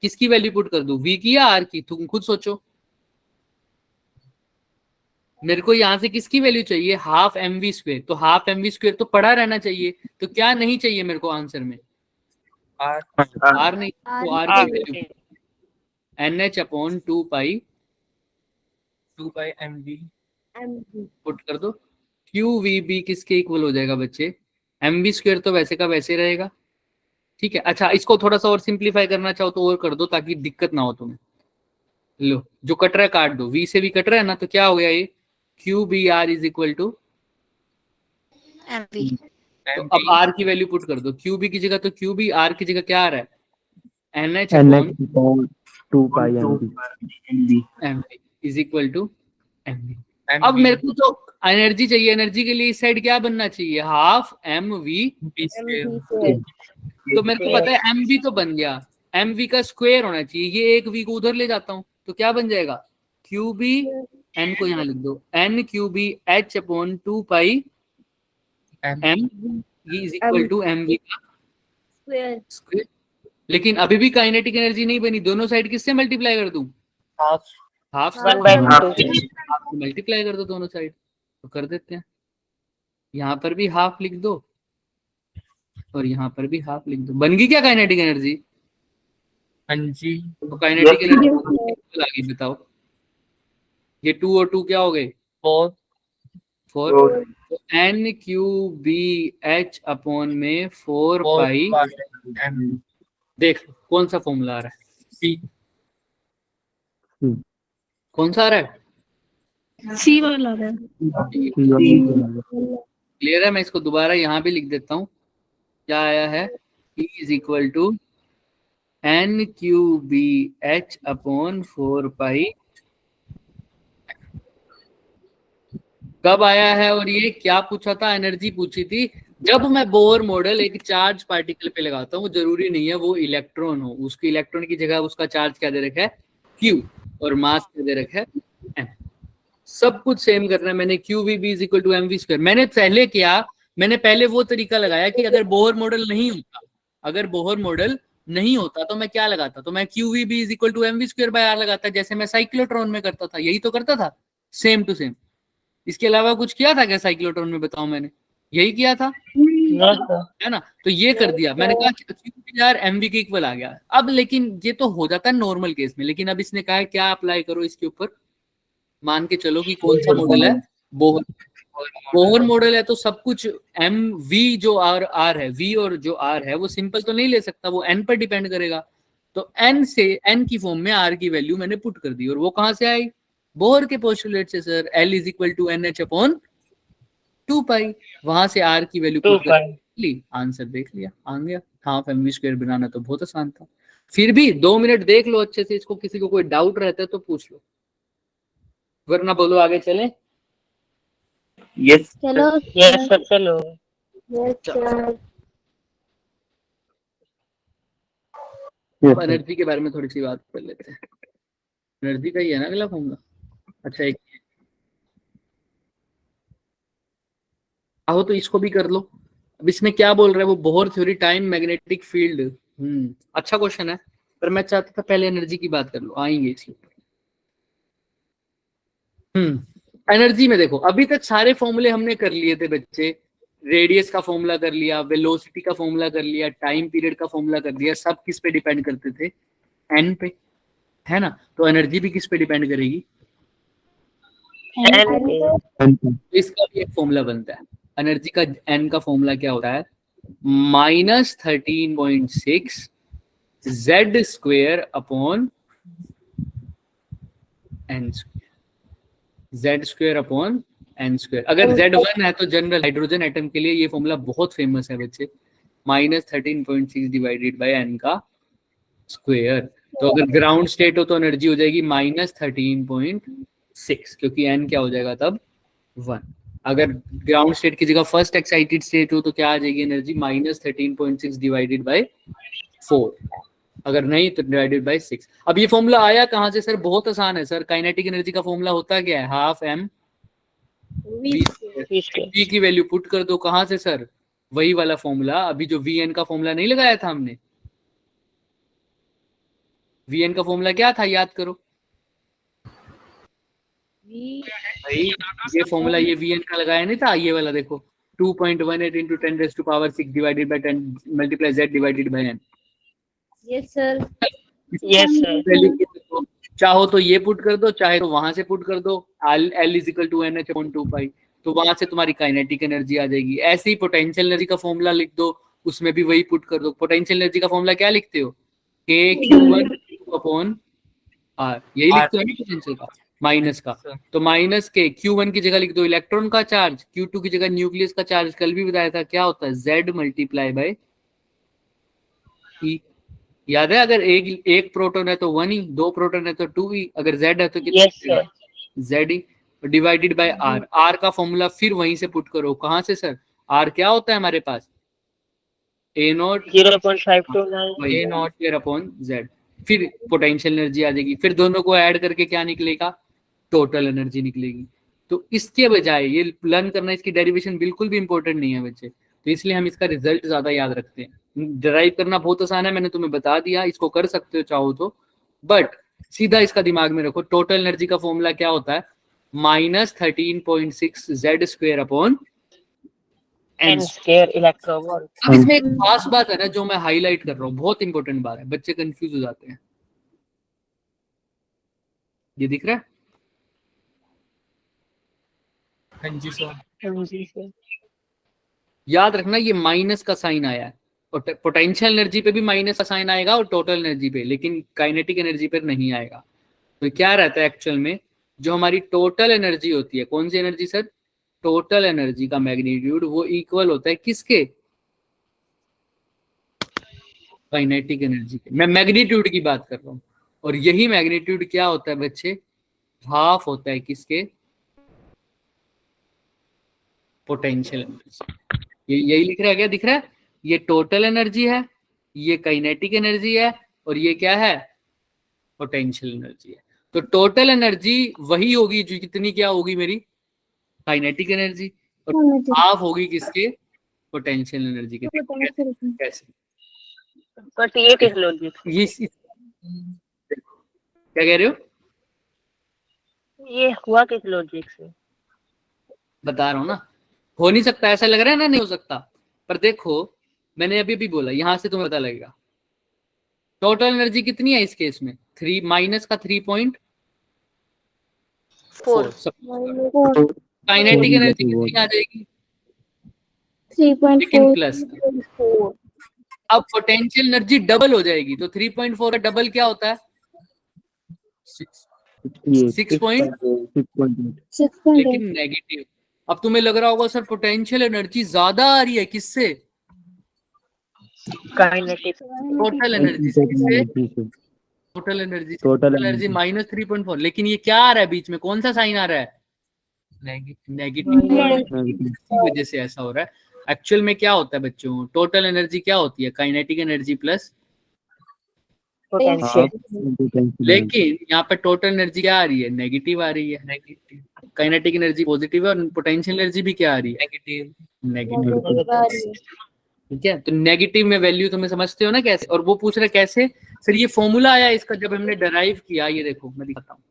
किसकी वैल्यू पुट कर दूं? v की या r की? तुम खुद सोचो। मेरे को यहाँ से किसकी वैल्यू चाहिए? Half mv square. तो हाफ mv स्क्वायर तो पड़ा रहना चाहिए। तो क्या नहीं चाहिए मेरे को आंसर में? r नहीं। तो r की वैल्यू NH अपॉन 2 पाई mv पुट कर दो। QVB किसके इक्वल हो जाएगा बच्चे? mv स्क्वायर तो वैसे का वैसे रहेगा, ठीक है। अच्छा, इसको थोड़ा सा और सिंप्लीफाई करना चाहो तो और कर दो ताकि दिक्कत ना हो तुम्हें। लो, जो कट रहा है काट दो, v से भी कट रहा है ना, तो क्या हो गया ये? QBR is equal to mv। तो अब r की वैल्यू पुट कर दो। QB की जगह तो QB, r की जगह क्या आ रहा है? NH upon 2 pi mv M is equal to M. अब मेरे को तो एनर्जी चाहिए, एनर्जी के लिए इस साइड क्या बनना चाहिए, हाफ एम वी। तो मेरे को पता है एम वी तो बन गया, एम वी का स्क्वायर होना चाहिए, ये एक वी को उधर ले जाता हूँ तो क्या बन जाएगा, क्यू बी, एन को यहाँ लिख दो, N Q B H upon 2 pi M is equal to M V का स्क्वायर। लेकिन अभी भी काइनेटिक एनर्जी नहीं बनी, दोनों साइड किससे मल्टीप्लाई कर दूं, हाफ 1/2 मल्टीप्लाई कर दो दोनों साइड, तो कर देते हैं। यहाँ पर भी हाफ लिख दो और यहाँ पर भी हाफ लिख दो, बन गई क्या काइनेटिक एनर्जी। हाँ जी। तो काइनेटिक एनर्जी आ गई, बताओ ये 2 और 2 क्या हो गए, 4। तो N Q B H upon में 4 पाई, देख कौन सा फॉर्मूला आ रहा है, कौन सा आ रहा है, सी वाला है। क्लियर है। मैं इसको दोबारा यहाँ भी लिख देता हूँ, क्या आया है, E is equal to N Q B H upon 4 pi. कब आया है और ये क्या पूछा था, एनर्जी पूछी थी। जब मैं बोर मॉडल एक चार्ज पार्टिकल पे लगाता हूँ, वो जरूरी नहीं है वो इलेक्ट्रॉन हो, उसकी इलेक्ट्रॉन की जगह उसका चार्ज क्या दे रखा है, Q, और मास क्या दे रखा है, M। सब कुछ सेम करना है। मैंने Q V B is equal to M V square मैंने पहले किया, मैंने पहले वो तरीका लगाया कि अगर बोहर मॉडल नहीं होता, अगर बोहर मॉडल नहीं होता तो मैं क्या लगाता, तो मैं Q V B is equal to M V square by R लगाता, जैसे मैं साइक्लोट्रॉन में करता था, यही तो करता था, सेम टू सेम। इसके अलावा कुछ किया था क्या साइक्लोट्रॉन में, बताओ, मैंने यही किया था, है ना। तो ये कर दिया मैंने, कहा यार एमवी के इक्वल आ गया। अब लेकिन ये तो हो जाता है नॉर्मल केस में, लेकिन अब इसने कहा क्या अप्लाई करो इसके ऊपर, मान के चलो कि कौन सा मॉडल है, बोहर मॉडल है, तो सब कुछ एम वी जो आर है, वी और जो आर है वो सिंपल तो नहीं ले सकता, वो एन पर डिपेंड करेगा। तो एन से एन की फॉर्म में आर की वैल्यू मैंने पुट कर दी, और वो कहां से आई, बोहर के पोस्टुलेट से sir, L is equal to N H upon 2 pi, वहां से आर की वैल्यू पुट कर ली, आंसर देख लिया, आ गया। हाफ एम वी स्क्वायर बनाना तो बहुत आसान था। फिर भी 2 मिनट देख लो अच्छे से इसको, किसी को कोई डाउट रहता है तो पूछ लो, वरना बोलो आगे चलें। यस चलो यस सर, चलो। अब एनर्जी के बारे में थोड़ी सी बात कर लेते हैं। एनर्जी का ही है ना अगला फॉर्मूला। अच्छा एक आओ तो इसको भी कर लो। अब इसमें क्या बोल रहा है वो, Bohr theory time magnetic field. अच्छा क्वेश्चन है, पर मैं चाहता था पहले एनर्जी की बात कर लो, आएंगे इसके ऊपर। एनर्जी में देखो, अभी तक सारे फॉर्मूले हमने कर लिए थे बच्चे, रेडियस का फॉर्मूला कर लिया, वेलोसिटी का फॉर्मूला कर लिया, टाइम पीरियड का फॉर्मूला कर दिया, सब किस पे डिपेंड करते थे, एन पे, है ना। तो एनर्जी भी किस पे डिपेंड करेगी, इसका भी एक फॉर्मूला बनता है एनर्जी का। एन का फॉर्मूला क्या होता है, -13.6 Z square upon N square, Z square upon N square. अगर Z1 है तो जनरल हाइड्रोजन एटम के लिए ये फॉर्मूला बहुत फेमस है बच्चे, -13.6 डिवाइडेड बाय एन का स्क्वेयर। तो अगर ग्राउंड स्टेट हो तो एनर्जी हो जाएगी -13.6, क्योंकि एन क्या हो जाएगा तब 1। अगर ग्राउंड स्टेट की जगह फर्स्ट एक्साइटेड स्टेट हो तो क्या आ जाएगी एनर्जी, -13.6 डिवाइडेड बाय 4, अगर नहीं तो डिवाइडेड बाय 6। अब ये फॉर्मूला आया कहां से सर, बहुत आसान है सर, काइनेटिक एनर्जी का फॉर्मूला होता क्या है, हाफ एम वी की वैल्यू पुट कर दो, कहां से सर, वही वाला फॉर्मूला, अभी जो वी एन का फॉर्मूला नहीं लगाया था हमने, वी एन का फॉर्मूला क्या था याद करो भाई, ये फॉर्मूला ये वी एन का लगाया नहीं था, ये वाला देखो 2.18 into 10⁻⁶ divided by 10 multiply z divided by n। Yes sir. Yes sir. चाहो तो ये पुट कर दो, चाहे तो वहां से पुट कर दो, L is equal to NH upon 2 pi, तो वहां से तुम्हारी काइनेटिक एनर्जी आ जाएगी। ऐसे ही पोटेंशियल एनर्जी का फॉर्मूला लिख दो, उसमें भी वही पुट कर दो। पोटेंशियल एनर्जी का फॉर्मूला क्या लिखते हो, K/Q1 अपॉन R, यही लिखते हो ना पोटेंशियल का, माइनस का। तो माइनस के Q1 की जगह लिख दो इलेक्ट्रॉन का चार्ज, Q2 की जगह न्यूक्लियस का चार्ज, कल भी बताया था क्या होता है, Z मल्टीप्लाई बाय E। याद है, अगर एक प्रोटॉन है तो 1 ही, 2 प्रोटॉन है तो 2 ही, अगर Z है तो Yes, कितना sir. Z he, divided by R। R का फॉर्मूला फिर वहीं से पुट करो। कहां से सर? R क्या होता है हमारे पास? A0 0.529 A not square upon Z। फिर पोटेंशियल एनर्जी आ जाएगी, फिर दोनों को ऐड करके क्या निकलेगा? टोटल एनर्जी निकलेगी। तो इसके बजाय ये लर्न करना, इसकी डेरिवेशन बिल्कुल भी इंपॉर्टेंट नहीं है बच्चे, तो इसलिए हम इसका रिजल्ट ज्यादा याद रखते हैं। डिराइव करना बहुत आसान है, मैंने तुम्हें बता दिया, इसको कर सकते हो चाहो तो, बट सीधा इसका दिमाग में रखो। टोटल एनर्जी का फॉर्मूला क्या होता है? -13.6 Z² upon n square electron-volt. अब इसमें एक खास बात है ना जो मैं हाईलाइट कर रहा हूँ, बहुत इंपॉर्टेंट बात है, बच्चे कंफ्यूज हो जाते हैं। ये दिख रहा है? हाँ जी सर। हाँ जी sir. याद रखना ये माइनस का साइन आया है, और पोटेंशियल एनर्जी पे भी माइनस का साइन आएगा और टोटल एनर्जी पे, लेकिन काइनेटिक एनर्जी पर नहीं आएगा। तो क्या रहता है एक्चुअल में, जो हमारी टोटल एनर्जी होती है, कौन सी एनर्जी सर? टोटल एनर्जी का मैग्नीट्यूड वो इक्वल होता है किसके? काइनेटिक एनर्जी के। मैं मैग्नीट्यूड की बात कर रहा हूँ, और यही मैग्नीट्यूड क्या होता है बच्चे? हाफ होता है किसके? Potential energy. यही लिख रहा है, क्या दिख रहा है? ये टोटल एनर्जी है, ये काइनेटिक एनर्जी है, और ये क्या है? पोटेंशियल एनर्जी है। तो टोटल एनर्जी वही होगी जो कितनी क्या होगी मेरी? काइनेटिक एनर्जी, और हाफ होगी किसके? पोटेंशियल एनर्जी के। कैसे? But ये किस logic से? ये क्या कह रहे हो? ये हुआ किस logic से? बता रहा हूँ ना, हो नहीं सकता, ऐसा लग रहा है ना नहीं हो सकता, पर देखो मैंने अभी भी बोला, यहां से तुम्हें पता लगेगा। टोटल एनर्जी कितनी है इस केस में? 3 माइनस का 3.4। 4. काइनेटिक एनर्जी कितनी आ जाएगी? लेकिन प्लस। अब पोटेंशियल एनर्जी डबल हो जाएगी, तो 3.4 का डबल क्या होता है? 6.8, लेकिन नेगेटिव। अब तुम्हें लग रहा होगा सर पोटेंशियल एनर्जी ज्यादा आ रही है, किससे? Kinetic. टोटल एनर्जी से। किससे? Total energy. टोटल एनर्जी -3.4, लेकिन ये क्या आ रहा है बीच में? कौन सा साइन आ रहा है? नेगेटिव। इसी वजह से ऐसा हो रहा है। एक्चुअल में क्या होता है बच्चों? टोटल एनर्जी क्या होती है? Kinetic energy plus Potential. लेकिन यहाँ पे टोटल एनर्जी क्या आ रही है? नेगेटिव आ रही है। नेगेटिव। काइनेटिक एनर्जी पॉजिटिव है, और पोटेंशियल एनर्जी भी क्या आ रही है? नेगेटिव। नेगेटिव। ठीक है, तो नेगेटिव में वैल्यू तुम्हें समझते हो ना कैसे? और वो पूछ रहे कैसे सर, ये फॉर्मूला आया इसका जब हमने डराइव किया। ये देखो मैं दिखाता हूँ,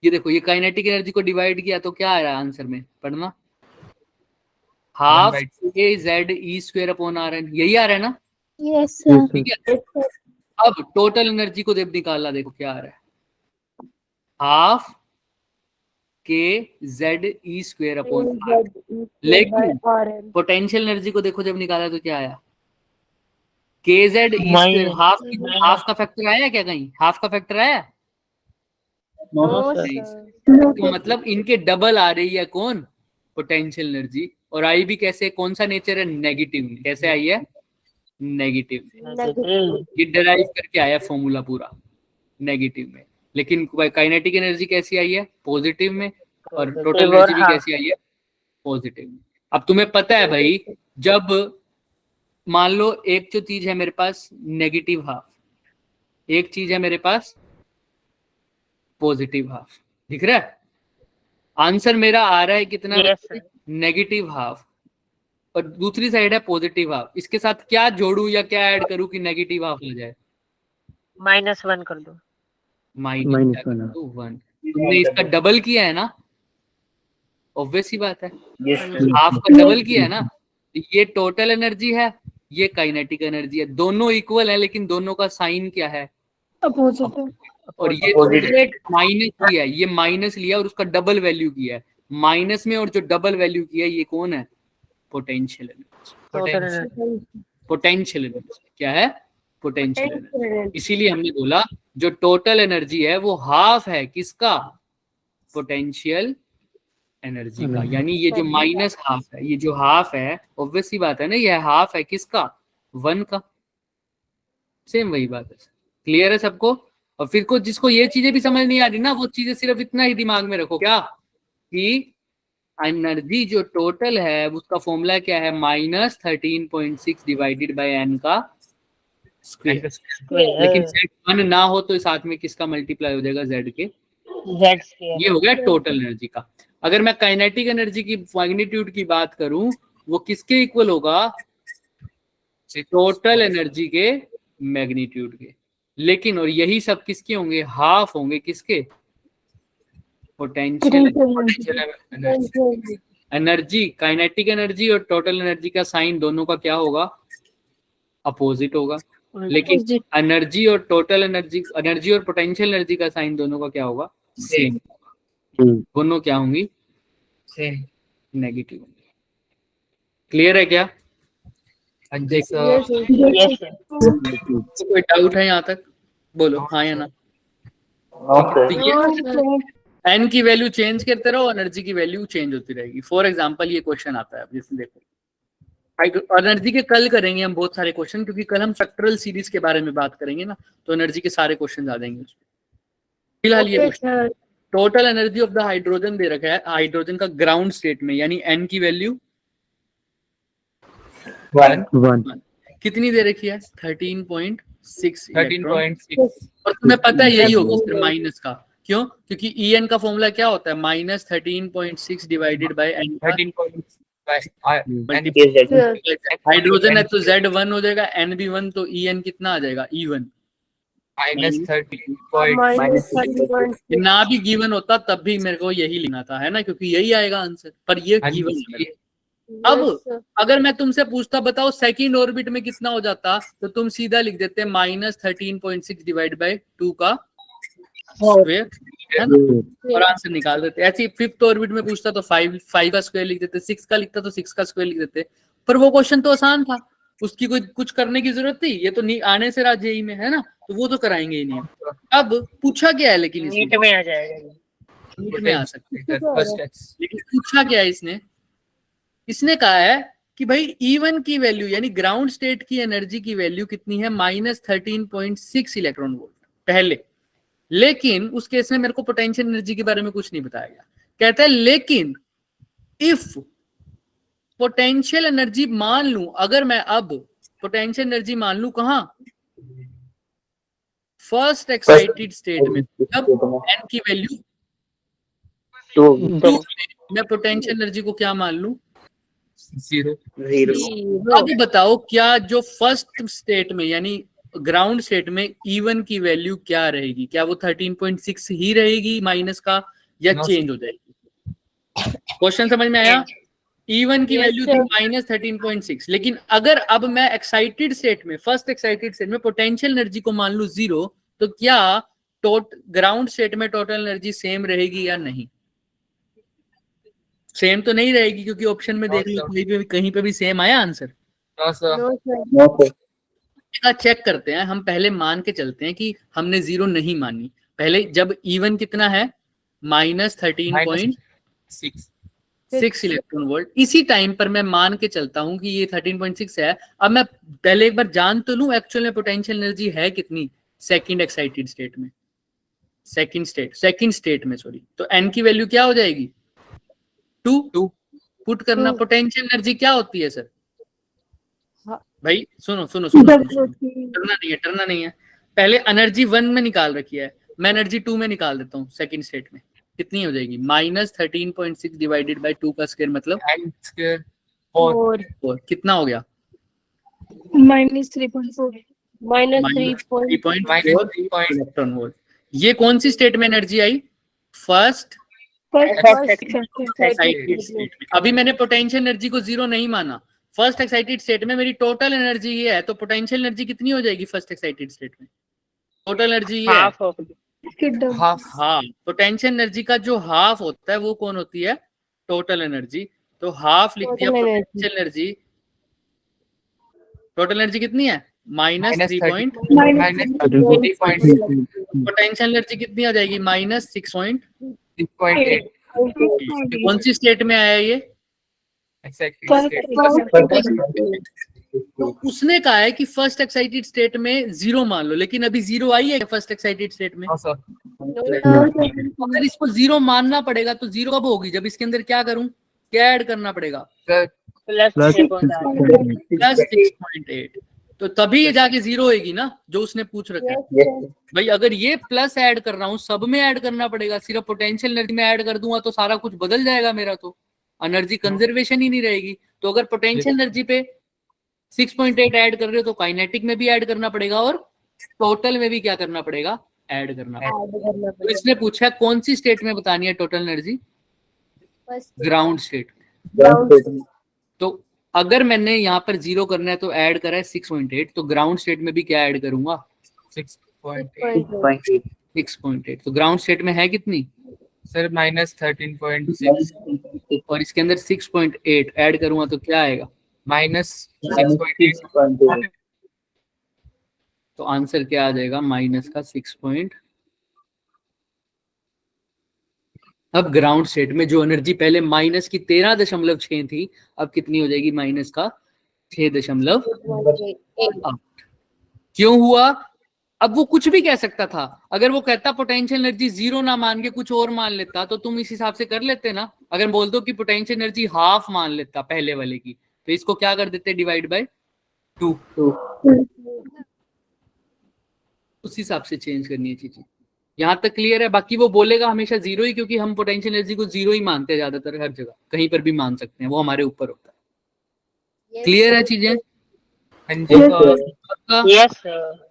ये देखो, ये काइनेटिक एनर्जी को डिवाइड किया तो क्या आ रहा है आंसर में? पढ़ना, हाफ KZ E²/RN, यही आ रहा है ना? Yes, sir. ठीक है। अब टोटल एनर्जी को जब निकालना, देखो क्या आ रहा है? Half KZ E²/RN। लेकिन पोटेंशियल एनर्जी को देखो जब निकाला तो क्या आया? KZ E²। हाफ का फैक्टर आया क्या कहीं? हाफ का फैक्टर आया? तो मतलब इनके डबल आ रही है कौन? Potential energy. और आई भी कैसे, कौन सा नेचर है? नेगेटिव। कैसे आई है? नेगेटिव। ये डराइव करके आया फॉर्मूला पूरा नेगेटिव में। लेकिन काइनेटिक एनर्जी कैसी आई है? पॉजिटिव में। और टोटल एनर्जी भी कैसी आई है? पॉजिटिव में। अब तुम्हें पता है भाई, जब मान लो एक जो चीज है मेरे पास नेगेटिव हाफ, एक चीज है मेरे पास पॉजिटिव हाफ, दिख रहा है? आंसर मेरा आ रहा है कितना? नेगेटिव हाफ, और दूसरी साइड है पॉजिटिव हाफ। इसके साथ क्या जोड़ू या क्या ऐड करूं कि नेगेटिव हाफ आ जाए? -1 कर दो। -1। तुमने इसका डबल किया है ना, ऑब्वियस ही बात है, हाफ का डबल किया है ना। ये टोटल एनर्जी है, ये काइनेटिक एनर्जी है, दोनों इक्वल है, लेकिन दोनों का साइन क्या है? Opposite. और ये माइनस लिया, ये माइनस लिया और उसका डबल वैल्यू किया है माइनस में, और जो डबल वैल्यू किया है ये कौन है? Potential energy. पोटेंशियल एनर्जी क्या है? Potential energy. इसीलिए हमने बोला जो टोटल एनर्जी है वो हाफ है किसका? पोटेंशियल एनर्जी का। यानी ये जो माइनस हाफ है, ये जो हाफ है, ऑब्वियस सी बात है ना, ये हाफ है किसका? 1 का, सेम वही बात है। क्लियर है सबको? और फिर को जिसको ये चीजें भी समझ नहीं आ रही ना, वो चीजें सिर्फ इतना ही दिमाग में रखो, क्या कि एनर्जी जो टोटल है उसका फॉर्मूला क्या है, -13.6 डिवाइडेड बाय n का स्क्वायर। लेकिन z1 ना हो तो साथ में किसका मल्टीप्लाई हो जाएगा, z के। Z स्क्वायर ये हो गया टोटल एनर्जी का। अगर मैं काइनेटिक एनर्जी की मैग्नीट्यूड की बात करूं, वो किसके इक्वल होगा, टोटल एनर्जी के मैग्नीट्यूड के। लेकिन और यही सब किसके होंगे, हाफ होंगे किसके, पोटेंशियल एनर्जी। काइनेटिक एनर्जी और टोटल एनर्जी का साइन दोनों का क्या होगा, अपोजिट होगा। लेकिन एनर्जी और टोटल एनर्जी और पोटेंशियल एनर्जी का साइन दोनों का क्या होगा, सेम। दोनों क्या होंगी, सेम। नेगेटिव होंगी। क्लियर है क्या? Yes sir. कोई डाउट है यहाँ तक, बोलो हाँ या ना। एन की वैल्यू चेंज करते रहो, एनर्जी की वैल्यू चेंज होती रहेगी। फॉर एग्जांपल ये क्वेश्चन आता है, जैसे देखो एनर्जी के कल करेंगे हम बहुत सारे क्वेश्चन, क्योंकि कल हम स्पेक्ट्रल सीरीज के बारे में बात करेंगे ना, तो एनर्जी के सारे क्वेश्चन आ जाएंगे उसमें। फिलहाल ये question, total energy of the hydrogen दे रखा है, हाइड्रोजन का ग्राउंड स्टेट में, यानी एन की वैल्यू 1 कितनी दे रखी है, 13.6 13.6। और तुम्हें पता है यही होगा फिर माइनस का, क्यों? क्योंकि En का फॉर्मूला क्या होता है, -13.6 डिवाइडेड बाय n। 13.6 हाइड्रोजन है तो Z1 हो जाएगा, N भी 1, तो En कितना आ जाएगा, E1। -13.6 ना भी गिवन होता तब भी मेरे को यही लिखना था, है ना, क्योंकि यही आएगा आंसर, पर ये गिवन है। अब अगर मैं तुमसे पूछता बताओ सेकंड ऑर्बिट में कितना हो जाता, तो तुम सीधा लिख देते -13.6 डिवाइड बाय 2 का स्क्वायर, है ना, और आंसर निकाल देते। ऐसे फिफ्थ ऑर्बिट में पूछता तो 5 का स्क्वायर लिख देते, 6 का लिखता तो 6 का स्क्वायर लिख देते। पर वो क्वेश्चन तो आसान था, उसकी कोई कुछ करने की जरूरत थी, ये तो नहीं आने से रहा जेई में, है ना, तो वो तो कराएंगे ही नहीं। अब पूछा क्या है, लेकिन नीट में आ जाएगा, नीट में आ सकते हैं, लेकिन पूछा क्या है इसने कहा है कि भाई E1 की वैल्यू यानी ग्राउंड स्टेट की एनर्जी की वैल्यू कितनी है, -13.6 इलेक्ट्रॉन वोल्ट पहले। लेकिन उस केस में मेरे को पोटेंशियल एनर्जी के बारे में कुछ नहीं बताया गया। कहता है लेकिन इफ पोटेंशियल एनर्जी मान लूं, अगर मैं अब पोटेंशियल एनर्जी मान लूं कहां, फर्स्ट एक्साइटेड स्टेट में, जब n की वैल्यू 2, मैं पोटेंशियल एनर्जी को क्या मान लूं, 0। अब बताओ क्या जो फर्स्ट स्टेट में यानी ग्राउंड स्टेट में E1 की वैल्यू क्या रहेगी, क्या वो 13.6 ही रहेगी माइनस का, या चेंज हो जाएगी? क्वेश्चन समझ में आया? E1 की वैल्यू थी -13.6, लेकिन अगर अब मैं एक्साइटेड स्टेट में, फर्स्ट एक्साइटेड स्टेट में पोटेंशियल एनर्जी को मान लूं 0, तो क्या ग्राउंड स्टेट में टोटल एनर्जी सेम रहेगी या नहीं? सेम तो नहीं रहेगी, क्योंकि ऑप्शन में देख लो कहीं पे भी सेम आया आंसर। चेक करते हैं हम, पहले मान के चलते हैं कि हमने 0 नहीं मानी। पहले जब E1 कितना है, -13.6 इलेक्ट्रॉन वोल्ट, इसी टाइम पर मैं मान के चलता हूं कि ये 13.6 है। अब मैं पहले एक बार जान तो लूं एक्चुअल में पोटेंशियल एनर्जी है कितनी सेकंड एक्साइटेड स्टेट में, सेकंड स्टेट में सॉरी, तो n की वैल्यू क्या हो जाएगी, 2 पुट करना। पोटेंशियल एनर्जी क्या होती है सर? भाई सुनो डरना नहीं है। पहले एनर्जी 1 में निकाल रखी है, मैं एनर्जी 2 में निकाल देता हूँ सेकंड स्टेट में, कितनी हो जाएगी, -13.6 डिवाइडेड बाय 2 का स्क्वायर मतलब 4, कितना हो गया, -3.4 इलेक्ट्रॉन वोल्ट। ये कौन सी स्टेट में एनर्जी आई, फर्स्ट एक्साइटेड स्टेट में। अभी मैंने पोटेंशियल एनर्जी को 0 नहीं माना, फर्स्ट एक्साइटेड स्टेट में मेरी टोटल एनर्जी ये है, तो पोटेंशियल एनर्जी कितनी हो जाएगी फर्स्ट एक्साइटेड स्टेट में, टोटल एनर्जी ये है हाफ। पोटेंशियल एनर्जी का जो हाफ होता है वो कौन होती है, टोटल एनर्जी। तो हाफ लिख दिया पोटेंशियल एनर्जी। टोटल एनर्जी कितनी है, -3.3। पोटेंशियल एनर्जी कितनी आ जाएगी, -6.8। कौन सी स्टेट में आया ये, तो उसने कहा है कि फर्स्ट एक्साइटेड स्टेट में 0 मान लो, लेकिन अभी 0 आई है फर्स्ट एक्साइटेड स्टेट में। हाँ सर। तो अगर इसको 0 मानना पड़ेगा तो 0 कब होगी, जब इसके अंदर क्या करूं, क्या ऐड करना पड़ेगा, सर प्लस प्लस 6.8 प्लस 6.8, तो तभी ये जाके 0 होगी ना, जो उसने पूछ रखा है। भाई अगर ये प्लस ऐड कर रहा हूँ, सब में ऐड करना पड़ेगा, सिर्फ पोटेंशियल एनर्जी में ऐड कर दूंगा तो सारा कुछ बदल जाएगा मेरा, तो एनर्जी कंजर्वेशन ही नहीं रहेगी। तो अगर पोटेंशियल एनर्जी पे 6.8 ऐड कर रहे हो तो काइनेटिक में भी ऐड करना पड़ेगा और टोटल में भी क्या करना पड़ेगा, ऐड करना पड़ेगा। तो इसने पूछा कौन सी स्टेट में बतानी है टोटल एनर्जी, ग्राउंड स्टेट। तो अगर मैंने यहाँ पर 0 करना है तो ऐड करा है 6.8, तो ग्राउंड स्टेट में भी क्या ऐड करूंगा, 6.8 6.8। तो ग्राउंड स्टेट में है कितनी सर -13.6 और इसके अंदर 6.8 ऐड करूंगा तो क्या आएगा, -6.8। तो आंसर क्या आ जाएगा, माइनस का 6. अब ग्राउंड स्टेट में जो एनर्जी पहले माइनस की 13.6 थी, अब कितनी हो जाएगी, माइनस का 6.8। क्यों हुआ, अब वो कुछ भी कह सकता था। अगर वो कहता पोटेंशियल एनर्जी 0 ना मान के कुछ और मान लेता तो तुम इस हिसाब से कर लेते ना। अगर बोल दो कि पोटेंशियल एनर्जी हाफ मान लेता पहले वाले की, तो इसको क्या कर देते, डिवाइड बाय 2। उस हिसाब से चेंज करनी है चीजें। यहाँ तक क्लियर है। बाकी वो बोलेगा हमेशा 0 ही, क्योंकि हम पोटेंशियल एनर्जी को 0 ही मानते हैं ज्यादातर, हर जगह, कहीं पर भी मान सकते हैं, वो हमारे ऊपर होता है। क्लियर है चीजें, हाँ जी सर। पक्का? Yes sir.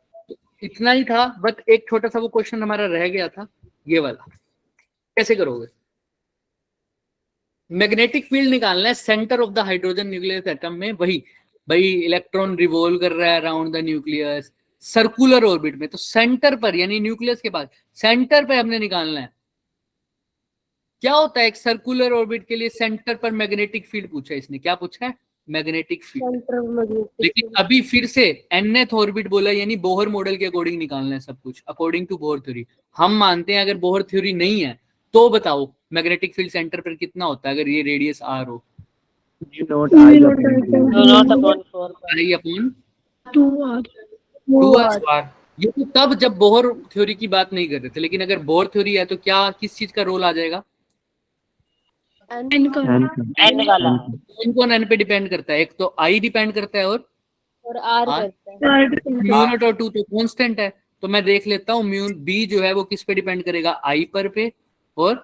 इतना ही था, बट एक छोटा सा वो क्वेश्चन हमारा रह गया था, ये वाला कैसे करोगे। मैग्नेटिक फील्ड निकालना है centre of the hydrogen nucleus atom में। वही भाई इलेक्ट्रॉन रिवॉल्व कर रहा है around the nucleus circular orbit में, तो सेंटर पर यानी न्यूक्लियस के पास सेंटर पे हमने निकालना है। क्या होता है एक सर्कुलर ऑर्बिट के लिए सेंटर पर मैग्नेटिक फील्ड पूछा है इसने, क्या पूछा है, मैग्नेटिक फील्ड। लेकिन अभी फिर से nth ऑर्बिट बोला, यानी बोहर मॉडल के अकॉर्डिंग निकालना है सब कुछ, अकॉर्डिंग टू बोहर थ्योरी। हम मानते हैं अगर बोहर थ्योरी नहीं है तो बताओ मैग्नेटिक फील्ड सेंटर पर कितना होता है अगर ये रेडियस r हो, not Do not upon 4 i upon 2r 2r। ये तो तब जब बोहर थ्योरी की बात नहीं कर रहे थे, लेकिन अगर बोहर थ्योरी है तो क्या किस चीज का रोल आ जाएगा, n का n वाला कौन कौन n पे डिपेंड करता है, एक तो i डिपेंड करता है और r R? करता है। म्यू नॉट और 2 तो कांस्टेंट है, तो मैं देख लेता हूँ म्यू b जो है वो किस पे डिपेंड करेगा, i पर पे और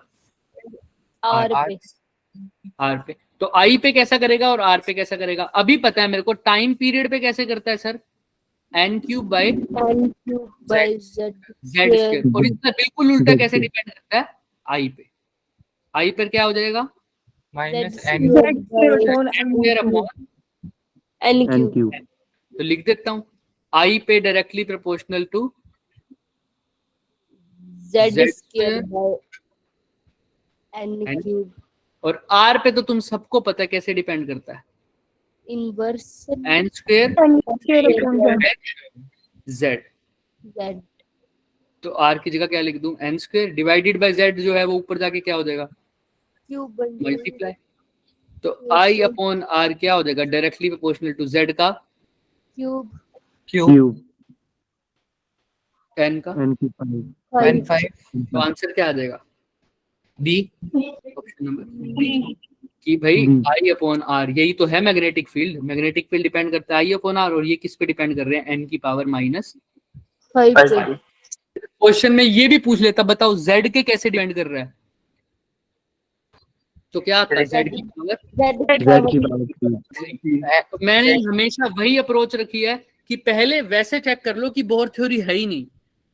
r पे r पे। तो i पे कैसा करेगा और r पे कैसा करेगा, अभी पता है मेरे को। टाइम पीरियड पे कैसे करता है sir, n cube by n cube by z z square. और इसका बिल्कुल उल्टा कैसे डिपेंड करता है, i पे। i पर क्या हो जाएगा, -n square upon n n cube cube. तो लिख देता हूँ i पे directly proportional to z Z square by n cube और r पे तो तुम सबको पता है कैसे डिपेंड करता है, inverse n square z। z तो r की जगह क्या लिख दूं, n square divided by z जो है वो ऊपर जाके क्या हो जाएगा, क्यूब बन जाएगा मल्टीप्लाई। तो i अपॉन r क्या हो जाएगा, डायरेक्टली प्रोपोर्शनल टू z का क्यूब क्यूब n का n की 5 तो आंसर क्या आ जाएगा, b ऑप्शन नंबर बी, कि भाई i अपॉन r यही तो है magnetic field. Magnetic field depend करता है i अपॉन r, और ये किस पे डिपेंड कर रहे हैं, n की पावर फाइव पे क्वेश्चन में ये भी पूछ लेता, बताओ z के कैसे डिपेंड कर रहा है, तो क्या आता है z की पावर। z की पावर तो मैंने हमेशा वही अप्रोच रखी है कि पहले वैसे चेक कर लो कि बोहर थ्योरी है ही नहीं,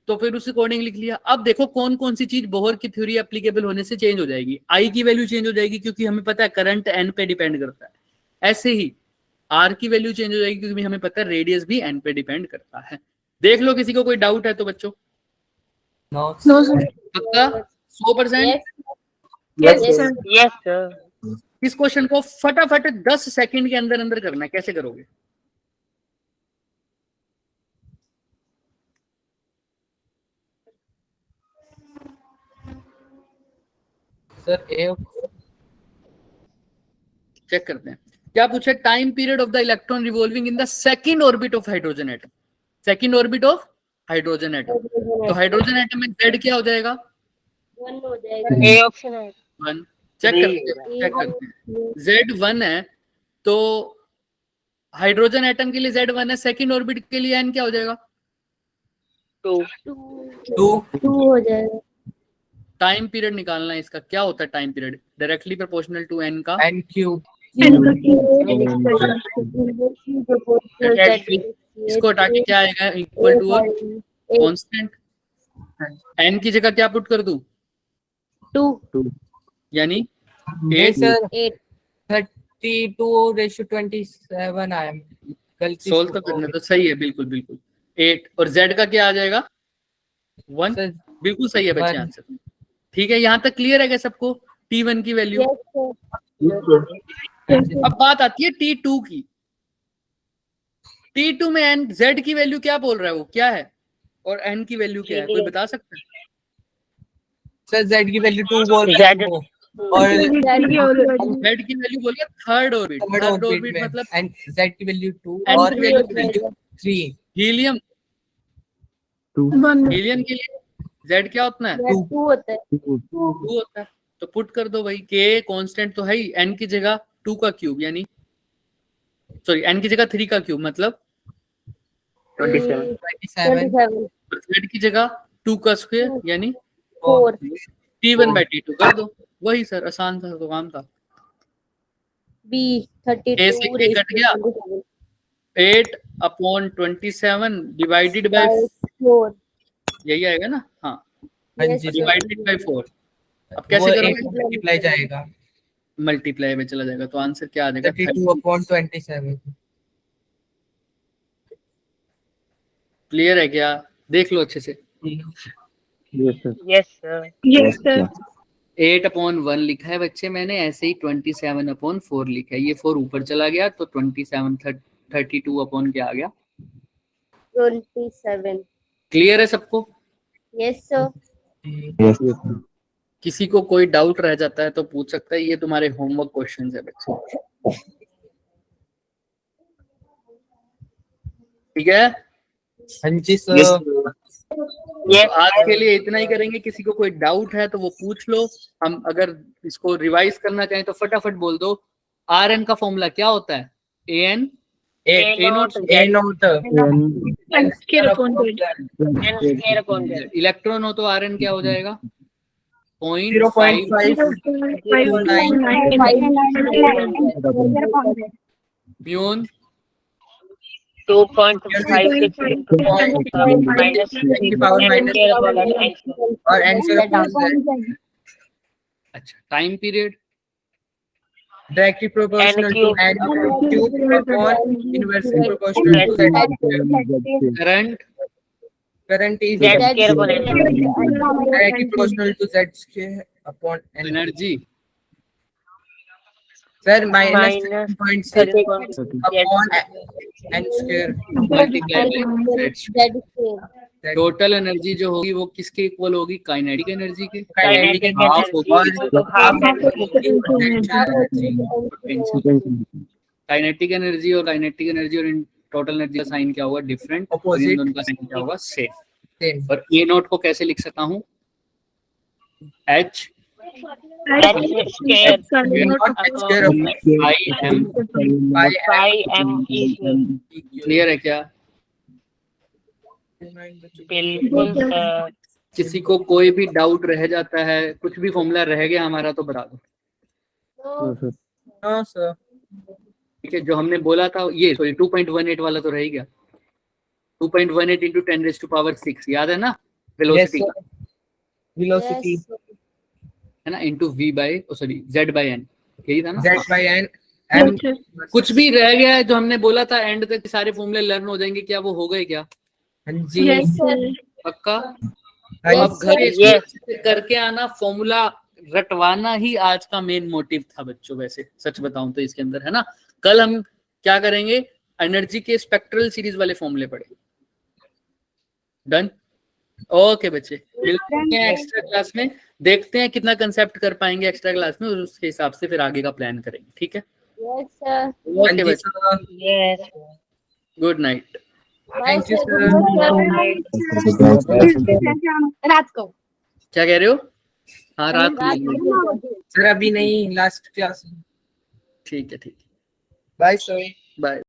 तो फिर उस अकॉर्डिंग लिख लिया। अब देखो कौन कौन सी चीज बोहर की थ्योरी एप्लीकेबल होने से चेंज हो जाएगी, आई की वैल्यू चेंज हो जाएगी क्योंकि हमें पता है करंट एन पे डिपेंड करता है। ऐसे ही आर की वैल्यू चेंज हो जाएगी क्योंकि हमें पता है रेडियस भी एन पे डिपेंड करता है। देख लो किसी को कोई डाउट है तो बच्चों, पक्का 100%। यस सर इस क्वेश्चन को फटाफट 10 सेकंड के अंदर अंदर करना है, कैसे करोगे, सर ए चेक करते हैं। क्या पूछा? Time period of the electron revolving in the second orbit of hydrogen atom, second orbit of hydrogen atom. तो हाइड्रोजन एटम में Z क्या हो जाएगा? ए ऑप्शन है। 1। चेक करते हैं। Z 1 है, तो हाइड्रोजन एटम के लिए Z 1 है, सेकंड ऑर्बिट के लिए N क्या हो जाएगा? 2 2। हो जाएगा। टाइम पीरियड निकालना है इसका, क्या होता है time period? Directly proportional to N का एन क्यूब। इसको हटा के क्या आएगा? Equal to constant. N की जगह क्या पुट कर दूं? 2 यानी ये 8। सर 8 32:27 आया, गलती सोल्व तो करना तो सही है, बिल्कुल बिल्कुल 8। और Z का क्या आ जाएगा? 1। सर बिल्कुल सही है बच्चे 1। आंसर। ठीक है, यहाँ तक क्लियर है क्या सबको? T1 की वैल्यू। अब बात आती है T2 की। T2 में N Z की वैल्यू क्या बोल रहा है, वो क्या है, और N की वैल्यू क्या है, कोई बता सकता है? सर Z की वैल्यू 2 बोल रहा है वो, और Z की वैल्यू बोल रहा है third orbit. Third third orbit orbit में मतलब एंड Z की वैल्यू 2 N और की वैल्यू 3। हीलियम। 1 हीलियम के लिए Z क्या होता है? 2 होता है। 2 होता है। तो पुट कर दो भाई, K कांस्टेंट तो है ही, N की जगह 2 का क्यूब, यानी सॉरी N की जगह 3 का क्यूब मतलब 27। और Z की जगह 2 का स्क्वायर यानी 4 T1/T2 कर दो। वही सर, आसान था तो काम था। B 32 A से K कट गया, 8/27 डिवाइडेड बाय 4 यही आएगा ना? हाँ, हाँ जी सर, डिवाइडेड बाय 4। अब वो कैसे 8 करोगे? मल्टीप्लाई जाएगा, मल्टीप्लाई में चला जाएगा, तो आंसर क्या आ जाएगा? 32/27। क्लियर है क्या? देख लो अच्छे से। Yes, sir. Yes sir. Yes sir. 8/1 लिखा है बच्चे मैंने, ऐसे ही 27/4 लिखा है। ये 4 ऊपर चला गया तो 27 32 अपॉन क्या आ गया? 27 क्लियर है सबको? Yes sir. Yes, sir. किसी को कोई डाउट रह जाता है तो पूछ सकता है, ये तुम्हारे होमवर्क क्वेश्चंस है बच्चे। ठीक है, हाँ जी Yes, सर। sir. तो आज के लिए इतना ही करेंगे। किसी को कोई डाउट है तो वो पूछ लो। हम अगर इसको रिवाइज करना चाहें तो फटाफट बोल दो। RN का फॉर्मूला क्या होता है? AN A not not N square upon Z. n square upon z। Electron हो तो RN क्या हो जाएगा? 0.5 म्यून 2.56 minus और n से अच्छा, time period directly proportional to n cube upon inversely proportional to z। Current current is z square upon n। डायरेक्टली proportional to z square upon n। Energy sir Minus -7.6 upon n square multiply by z square। Total energy जो होगी वो किसके equal होगी? Kinetic energy के। Kinetic half energy होगी half kinetic energy, और kinetic energy और टोटल एनर्जी का साइन क्या होगा? डिफरेंट। Opposite. उनका साइन क्या होगा? सेम। सेम। और ए नोट को कैसे लिख सकता हूँ? H h square I M। pi m e clear है क्या? बिल्कुल सर। किसी को कोई भी डाउट रह जाता है, कुछ भी फॉर्मूला रह गया हमारा तो बता दो। हाँ सर। ठीक है, जो हमने बोला था ये सॉरी 2.18 वाला तो रह ही गया। 2.18 into 10⁻⁶ याद है ना? वेलोसिटी का वेलोसिटी है ना, into V by sorry Z by N, यही था ना? z by n m। कुछ भी रह गया है जो हमने बोला था, एंड तक सारे फॉर्मूले लर्न हो जाएंगे क्या? वो हो गए क्या? हाँ जी पक्का? हाँ अब घर जी। इसको अच्छे से करके आना। फॉर्मूला रटवाना ही आज का मेन मोटिव था बच्चों, वैसे सच बताऊं तो इसके अंदर, है ना। कल हम क्या करेंगे? एनर्जी के स्पेक्ट्रल सीरीज वाले फॉर्मूले पढ़ेंगे। डन? ओके बच्चे, मिलते हैं एक्स्ट्रा क्लास में। देखते हैं कितना कंसेप्ट कर पाएंगे एक्स्ट्रा क्लास में, और उसके हिसाब से फिर आगे का प्लान करेंगे। ठीक है? Yes, sir. ओके बच्चे, Yes. Good night. Bye, Thank you, sir. sir. Good night. रात को क्या कह रहे हो? हाँ रात रात में। को। सर अभी नहीं, लास्ट क्लास। ठीक है, ठीक है, बाय सर। बाय।